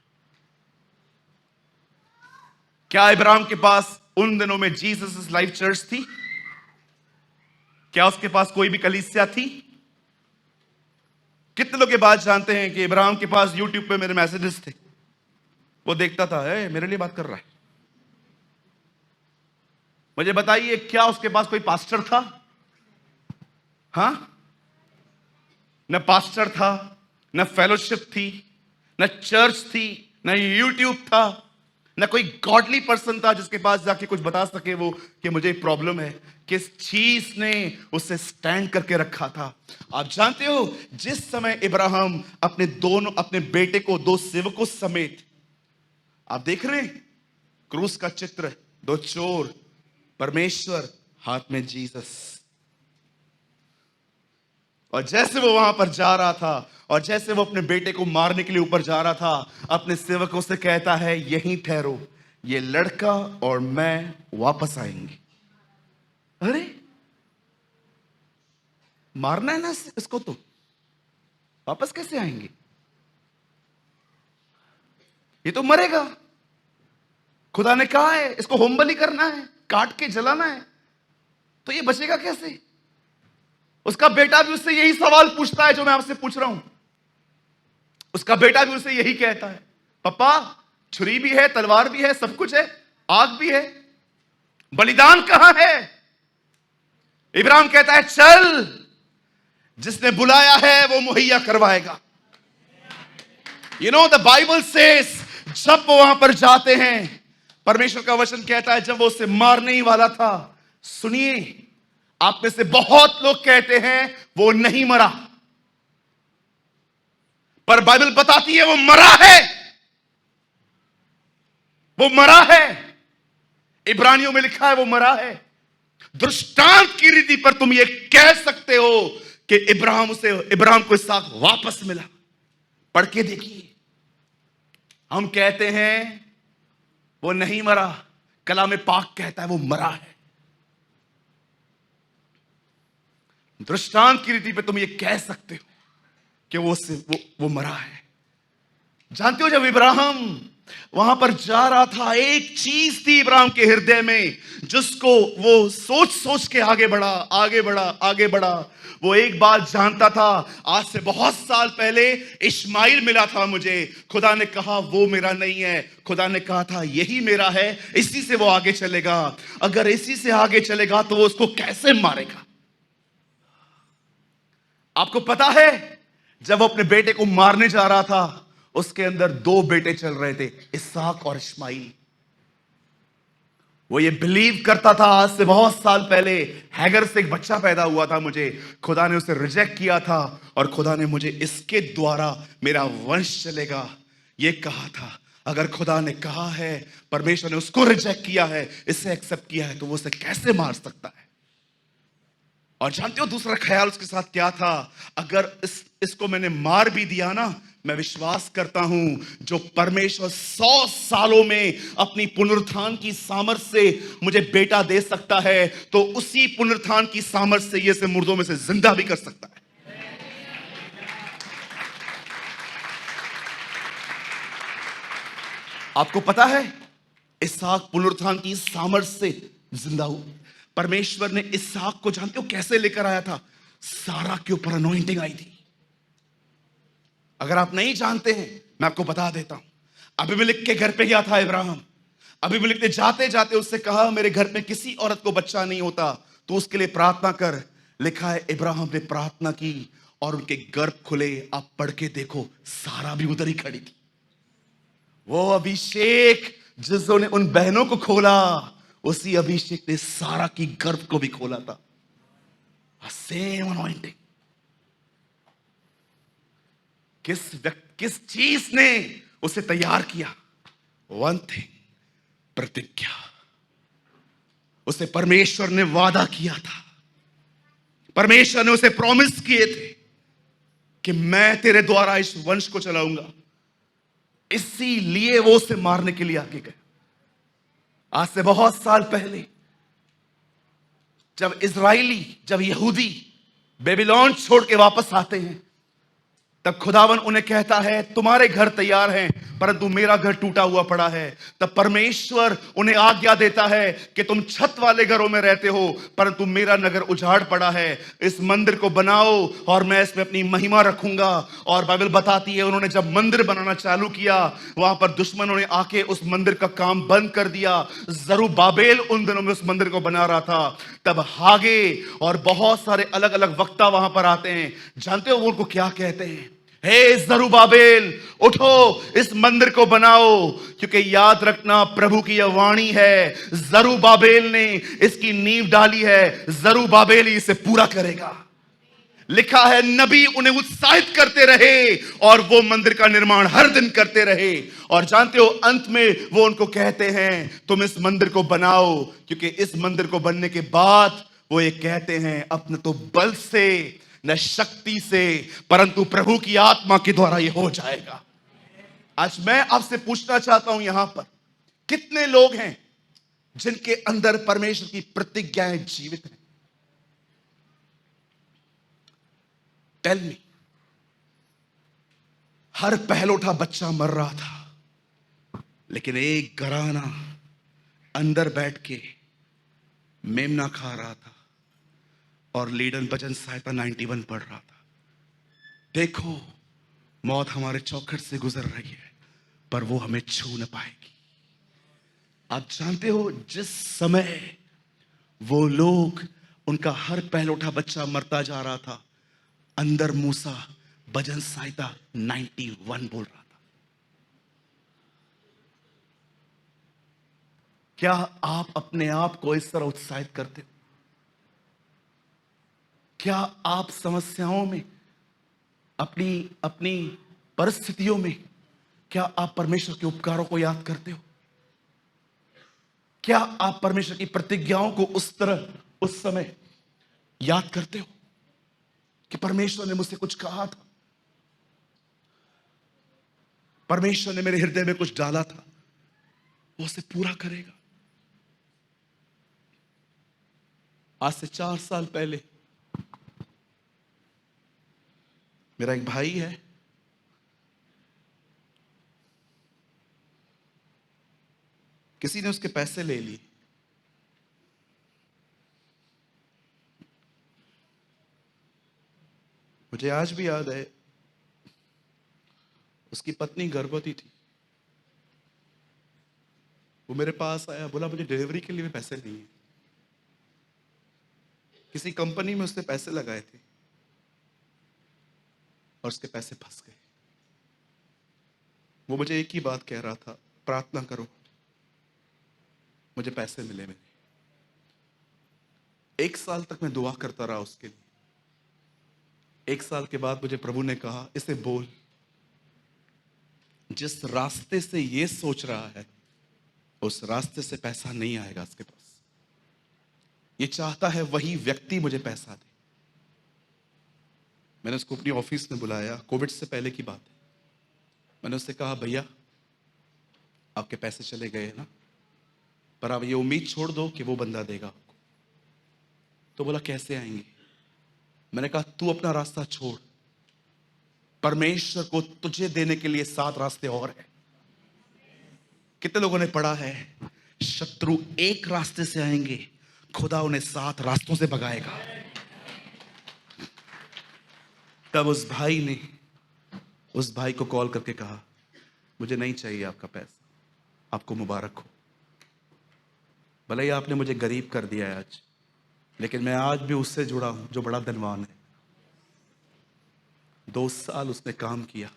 क्या इब्राहिम के पास उन दिनों में जीसस लाइफ चर्च थी? क्या उसके पास कोई भी कलीसिया थी? कितने लोग ये बात जानते हैं कि इब्राहिम के पास यूट्यूब पे मेरे मैसेजेस थे, वो देखता था मेरे लिए बात कर रहा है। मुझे बताइए, क्या उसके पास कोई पास्टर था? हां, न पास्टर था, न फेलोशिप थी, न चर्च थी, न यूट्यूब था, न कोई गॉडली पर्सन था जिसके पास जाके कुछ बता सके वो कि मुझे प्रॉब्लम है। किस चीज ने उसे स्टैंड करके रखा था? आप जानते हो, जिस समय इब्राहिम अपने बेटे को दो सेवकों समेत, आप देख रहे हैं क्रूस का चित्र, दो चोर, परमेश्वर, हाथ में जीसस, और जैसे वो वहां पर जा रहा था और जैसे वो अपने बेटे को मारने के लिए ऊपर जा रहा था, अपने सेवकों से कहता है यहीं ठहरो, ये लड़का और मैं वापस आएंगे। अरे मारना है ना इसको, तो वापस कैसे आएंगे? ये तो मरेगा। खुदा ने कहा है इसको होम बलि करना है, काट के जलाना है, तो ये बचेगा कैसे? उसका बेटा भी उससे यही सवाल पूछता है जो मैं आपसे पूछ रहा हूं। उसका बेटा भी उसे यही कहता है, पापा छुरी भी है, तलवार भी है, सब कुछ है, आग भी है, बलिदान कहां है? इब्राहिम कहता है चल, जिसने बुलाया है वो मुहैया करवाएगा। You know the Bible says, जब वो वहां पर जाते हैं, परमेश्वर का वचन कहता है जब वो उसे मारने ही वाला था, सुनिए, आप में से बहुत लोग कहते हैं वो नहीं मरा, पर बाइबल बताती है वो मरा है। वो मरा है, इब्रानियों में लिखा है वो मरा है। दृष्टांत की रीति पर तुम ये कह सकते हो कि इब्राहिम को इसहाक वापस मिला। पढ़ के देखिए, हम कहते हैं वो नहीं मरा, कलाम पाक कहता है वो मरा है। दृष्टांत की रीति पे तुम ये कह सकते हो कि वो मरा है। जानते हो, जब इब्राहिम वहां पर जा रहा था, एक चीज थी इब्राहिम के हृदय में जिसको वो सोच सोच के आगे बढ़ा, आगे बढ़ा, आगे बढ़ा। वो एक बात जानता था, आज से बहुत साल पहले इस्माइल मिला था मुझे, खुदा ने कहा वो मेरा नहीं है, खुदा ने कहा था यही मेरा है, इसी से वो आगे चलेगा। अगर इसी से आगे चलेगा तो वो उसको कैसे मारेगा? आपको पता है, जब वो अपने बेटे को मारने जा रहा था, उसके अंदर दो बेटे चल रहे थे, इसहाक और इस्माइल। वो ये बिलीव करता था, आज से बहुत साल पहले हैगर से एक बच्चा पैदा हुआ था मुझे, खुदा ने उसे रिजेक्ट किया था और खुदा ने मुझे इसके द्वारा मेरा वंश चलेगा ये कहा था। अगर खुदा ने कहा है, परमेश्वर ने उसको रिजेक्ट किया है, इसे एक्सेप्ट किया है, तो वो उसे कैसे मार सकता है? और जानते हो दूसरा ख्याल उसके साथ क्या था? अगर इसको मैंने मार भी दिया ना, मैं विश्वास करता हूं जो परमेश्वर 100 सालों में अपनी पुनरुत्थान की सामर्थ से मुझे बेटा दे सकता है, तो उसी पुनरुत्थान की सामर्थ से ये से मुर्दों में से जिंदा भी कर सकता है। आपको पता है, इसहाक पुनरुत्थान की सामर्थ से जिंदा हुआ। परमेश्वर ने इसहाक को जानते हो कैसे लेकर आया था? सारा के ऊपर अनॉइंटिंग आई थी। अगर आप नहीं जानते हैं, मैं आपको बता देता हूं। अबीमेलेक के घर पे गया था इब्राहिम। अबीमेलेक ने जाते जाते उससे कहा, मेरे घर में किसी औरत को बच्चा नहीं होता, तो उसके लिए प्रार्थना कर। लिखा है इब्राहिम ने प्रार्थना की और उनके गर्भ खुले। आप पढ़ के देखो, सारा भी उधर ही खड़ी थी। वो अभिषेक जिसने उन बहनों को खोला, उसी अभिषेक ने सारा की गर्भ को भी खोला था। Same anointing. किस चीज ने उसे तैयार किया? वन थिंग, प्रतिज्ञा। उसे परमेश्वर ने वादा किया था, परमेश्वर ने उसे प्रॉमिस किए थे कि मैं तेरे द्वारा इस वंश को चलाऊंगा। इसीलिए वो उसे मारने के लिए आगे गए। आज से बहुत साल पहले जब यहूदी बेबीलोन छोड़ के वापस आते हैं, तब खुदावन उन्हें कहता है तुम्हारे घर तैयार हैं, परंतु मेरा घर टूटा हुआ पड़ा है। तब परमेश्वर उन्हें आज्ञा देता है कि तुम छत वाले घरों में रहते हो, परंतु मेरा नगर उजाड़ पड़ा है। इस मंदिर को बनाओ और मैं इसमें अपनी महिमा रखूंगा। और बाइबल बताती है उन्होंने जब मंदिर बनाना चालू किया, वहां पर दुश्मनों ने आके उस मंदिर का काम बंद कर दिया। जरूब्बाबेल उन दिनों में उस मंदिर को बना रहा था। तब हागे और बहुत सारे अलग अलग वक्ता वहां पर आते हैं। जानते हो वो उनको क्या कहते हैं? हे जरूब्बाबेल, उठो, इस मंदिर को बनाओ, क्योंकि याद रखना प्रभु की यह वाणी है, जरूब्बाबेल ने इसकी नींव डाली है, जरूब्बाबेल ही इसे पूरा करेगा। लिखा है नबी उन्हें उत्साहित करते रहे और वो मंदिर का निर्माण हर दिन करते रहे। और जानते हो अंत में वो उनको कहते हैं तुम इस मंदिर को बनाओ, क्योंकि इस मंदिर को बनने के बाद वो ये कहते हैं अपने तो बल से न शक्ति से, परंतु प्रभु की आत्मा के द्वारा ये हो जाएगा। आज मैं आपसे पूछना चाहता हूं, यहां पर कितने लोग हैं जिनके अंदर परमेश्वर की प्रतिज्ञाएं जीवित हैं? Tell me. हर पहलौठा बच्चा मर रहा था, लेकिन एक घराना अंदर बैठ के मेमना खा रहा था और लीडन भजन सहायता 91 पढ़ रहा था। देखो, मौत हमारे चौखट से गुजर रही है, पर वो हमें छू न पाएगी। आप जानते हो जिस समय वो लोग, उनका हर पहलौठा बच्चा मरता जा रहा था, अंदर मूसा भजन सहायता 91 बोल रहा था। क्या आप अपने आप को इस तरह उत्साहित करते हो? क्या आप समस्याओं में, अपनी परिस्थितियों में, क्या आप परमेश्वर के उपकारों को याद करते हो? क्या आप परमेश्वर की प्रतिज्ञाओं को उस तरह उस समय याद करते हो कि परमेश्वर ने मुझसे कुछ कहा था, परमेश्वर ने मेरे हृदय में कुछ डाला था, वो उसे पूरा करेगा? आज से 4 साल पहले मेरा एक भाई है, किसी ने उसके पैसे ले लिए। मुझे आज भी याद है, उसकी पत्नी गर्भवती थी। वो मेरे पास आया, बोला मुझे डिलीवरी के लिए भी पैसे नहीं है। किसी कंपनी में उसने पैसे लगाए थे और उसके पैसे फंस गए। वो मुझे एक ही बात कह रहा था, प्रार्थना करो मुझे पैसे मिले मेरे। 1 साल तक मैं दुआ करता रहा उसके लिए। 1 साल के बाद मुझे प्रभु ने कहा, इसे बोल, जिस रास्ते से ये सोच रहा है उस रास्ते से पैसा नहीं आएगा उसके पास। ये चाहता है वही व्यक्ति मुझे पैसा दे। मैंने उसको अपनी ऑफिस में बुलाया, कोविड से पहले की बात है। मैंने उससे कहा, भैया आपके पैसे चले गए ना, पर आप ये उम्मीद छोड़ दो कि वो बंदा देगा आपको। तो बोला कैसे आएंगे? मैंने कहा तू अपना रास्ता छोड़, परमेश्वर को तुझे देने के लिए 7 रास्ते और हैं। कितने लोगों ने पढ़ा है, शत्रु एक रास्ते से आएंगे, खुदा उन्हें 7 रास्तों से भगाएगा। तब उस भाई को कॉल करके कहा, मुझे नहीं चाहिए आपका पैसा, आपको मुबारक हो। भले ही आपने मुझे गरीब कर दिया है आज, लेकिन मैं आज भी उससे जुड़ा हूं जो बड़ा धनवान है। 2 साल उसने काम किया।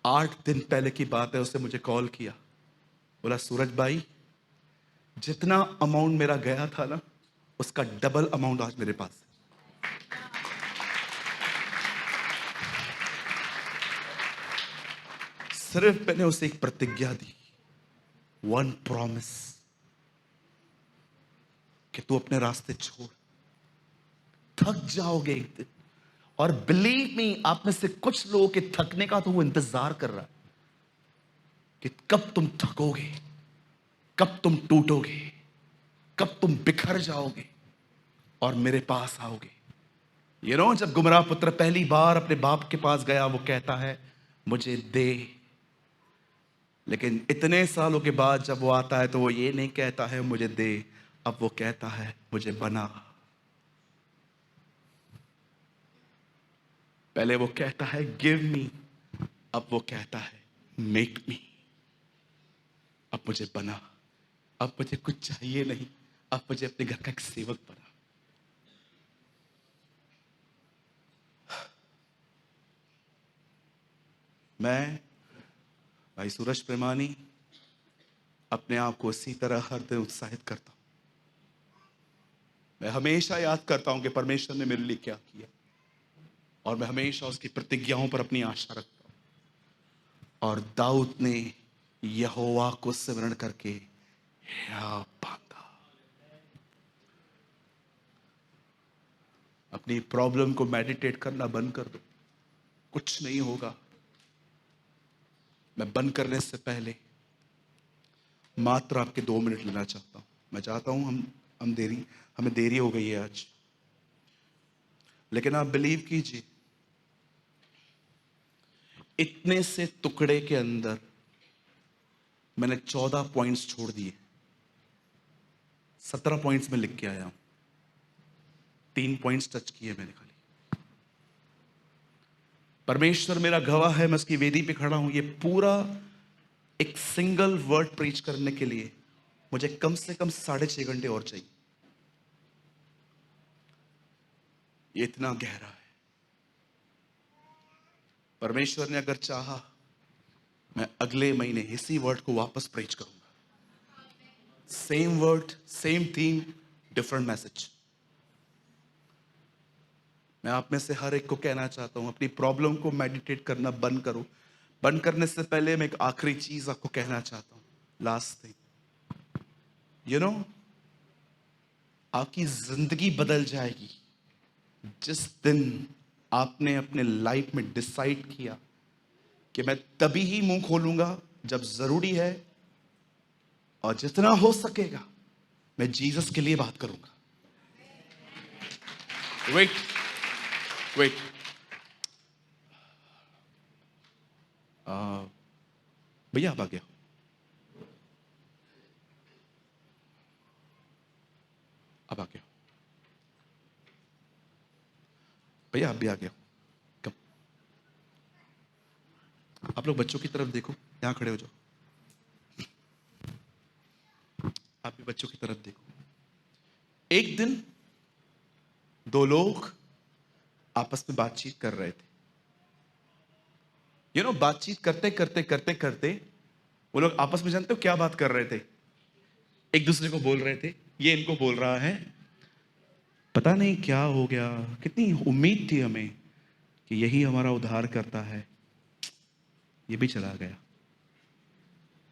8 दिन पहले की बात है, उसने मुझे कॉल किया, बोला सूरज भाई, जितना अमाउंट मेरा गया था ना, उसका डबल अमाउंट आज मेरे पास है। सिर्फ मैंने उसे एक प्रतिज्ञा दी, वन प्रॉमिस, कि तू अपने रास्ते छोड़, थक जाओगे एक दिन। और बिलीव मी, आप में से कुछ लोगों के थकने का तो वो इंतजार कर रहा है कि कब तुम थकोगे, कब तुम टूटोगे, कब तुम बिखर जाओगे और मेरे पास आओगे। जब गुमराह पुत्र पहली बार अपने बाप के पास गया, वो कहता है मुझे दे। लेकिन इतने सालों के बाद जब वो आता है तो वो ये नहीं कहता है मुझे दे, अब वो कहता है मुझे बना। पहले वो कहता है गिव मी, अब वो कहता है मेक मी। अब मुझे बना, अब मुझे कुछ चाहिए नहीं, अब मुझे अपने घर का एक सेवक बना। मैं भाई सूरज प्रेमानी अपने आप को इसी तरह हर दिन उत्साहित करता हूं। मैं हमेशा याद करता हूं कि परमेश्वर ने मेरे लिए क्या किया, और मैं हमेशा उसकी प्रतिज्ञाओं पर अपनी आशा रखता हूं। और दाऊद ने यहोवा को स्मरण करके हिया बांधा। अपनी प्रॉब्लम को मेडिटेट करना बंद कर दो, कुछ नहीं होगा। मैं बंद करने से पहले मात्र आपके 2 मिनट लेना चाहता हूं। मैं चाहता हूं हमें देरी हो गई है आज, लेकिन आप बिलीव कीजिए, इतने से टुकड़े के अंदर मैंने 14 पॉइंट्स छोड़ दिए। 17 पॉइंट्स में लिख के आया हूं, 3 पॉइंट्स टच किए मैंने खाली। परमेश्वर मेरा गवाह है, मैं उसकी वेदी पे खड़ा हूं। ये पूरा एक सिंगल वर्ड प्रीच करने के लिए मुझे कम से कम 6.5 घंटे और चाहिए। ये इतना गहरा है। परमेश्वर ने अगर चाहा, मैं अगले महीने इसी वर्ड को वापस प्रीच करूंगा। Same word, same theme, different message. मैं आप में से हर एक को कहना चाहता हूं, अपनी प्रॉब्लम को मेडिटेट करना बंद करो। बंद करने से पहले मैं एक आखिरी चीज आपको कहना चाहता हूं, लास्ट थिंग। आपकी जिंदगी बदल जाएगी जिस दिन आपने अपने लाइफ में डिसाइड किया कि मैं तभी ही मुंह खोलूंगा जब जरूरी है, और जितना हो सकेगा मैं जीसस के लिए बात करूंगा। वेट, भैया आप आ गया, अब आ गया भैया, आप भी आ गया। कब आप लोग बच्चों की तरफ देखो, यहां खड़े हो जाओ। आप भी बच्चों की तरफ देखो। एक दिन 2 लोग आपस में बातचीत कर रहे थे। बातचीत करते करते करते करते वो लोग आपस में, जानते हो क्या बात कर रहे थे? एक दूसरे को बोल रहे थे, ये इनको बोल रहा है पता नहीं क्या हो गया, कितनी उम्मीद थी हमें कि यही हमारा उद्धार करता है, ये भी चला गया।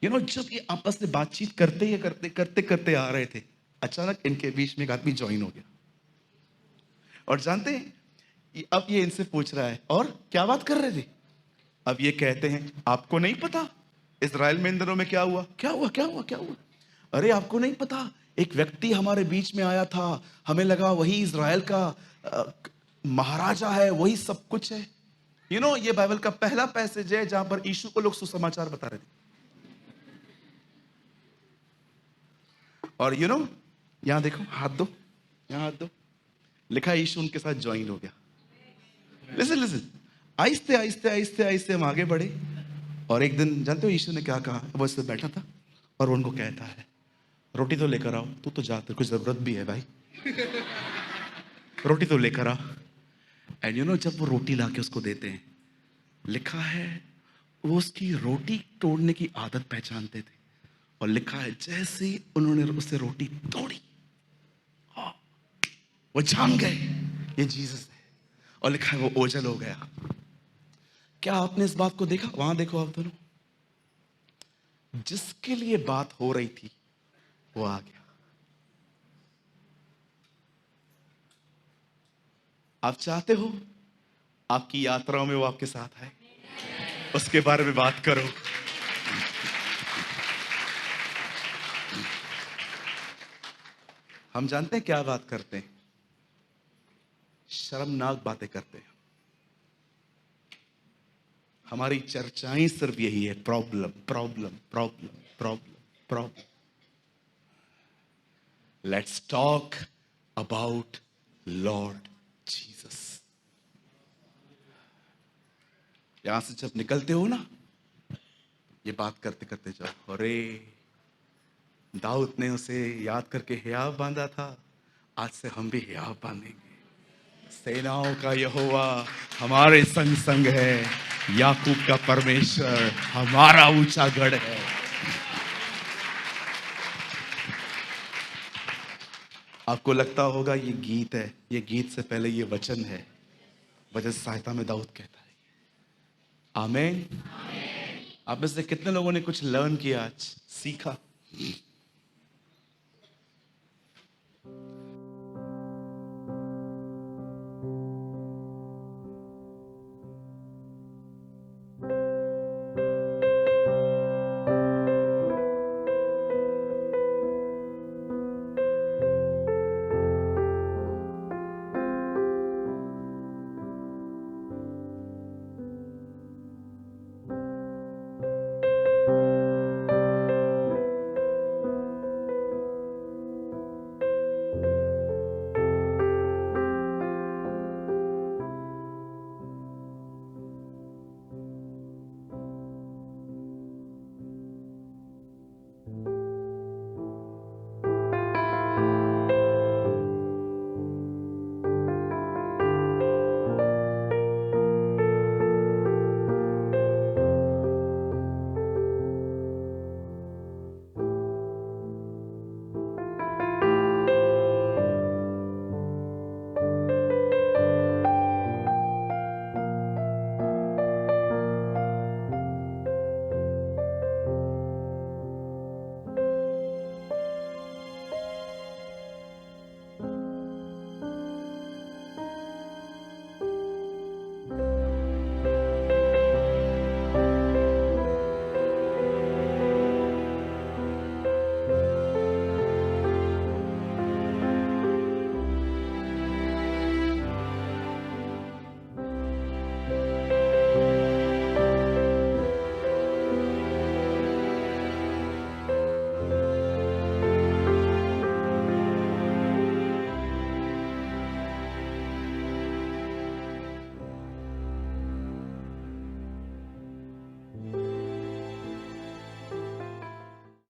जब ये आपस में बातचीत करते आ रहे थे, अचानक इनके बीच में एक आदमी ज्वाइन हो गया। और जानते हैं, अब ये इनसे पूछ रहा है और क्या बात कर रहे थे। अब ये कहते हैं आपको नहीं पता इजराइल में इन दिनों में क्या हुआ, क्या हुआ, क्या हुआ, क्या हुआ? अरे आपको नहीं पता, एक व्यक्ति हमारे बीच में आया था, हमें लगा वही इजराइल का महाराजा है, वही सब कुछ है। ये बाइबल का पहला पैसेज है जहां पर यीशु को लोग सुसमाचार बता रहे थे। और यहां देखो, हाथ दो, यहां हाथ दो, लिखा है यीशु उनके साथ ज्वाइन हो गया। लिसन, आहिस्ते आहिस्ते आहिस्ते आहिस्ते हम आगे बढ़े। और एक दिन जानते हो यीशु ने क्या कहा? वो इससे बैठा था और उनको कहता है रोटी तो लेकर आओ, तू तो जा, तेरे को जरूरत भी है भाई, रोटी तो लेकर आ। एंड यू नो, जब वो रोटी लाके उसको देते हैं, लिखा है वो उसकी रोटी तोड़ने की आदत पहचानते थे, और लिखा है जैसे ही उन्होंने उससे रोटी तोड़ी, वो जान गए ये जीसस है, और लिखा है वो ओझल हो गया। क्या आपने इस बात को देखा? वहां देखो आप दोनों, जिसके लिए बात हो रही थी वो आ गया। आप चाहते हो आपकी यात्राओं में वो आपके साथ आए? उसके बारे में बात करो। हम जानते हैं क्या बात करते हैं, शर्मनाक बातें करते हैं। हमारी चर्चाएं सिर्फ यही है, problem problem problem problem problem. Let's talk about Lord Jesus. यहां से जब निकलते हो ना, ये बात करते करते जाओ, अरे दाऊद ने उसे याद करके हियाव बांधा था, आज से हम भी हियाव बांधेंगे। सेनाओं का यहोवा हमारे संग संग है, याकूब का परमेश्वर हमारा ऊंचा गढ़ है। आपको लगता होगा ये गीत है, ये गीत से पहले ये वचन है। वचन सहायता में दाऊद कहता है, आमीन। आप में से कितने लोगों ने कुछ लर्न किया, आज सीखा?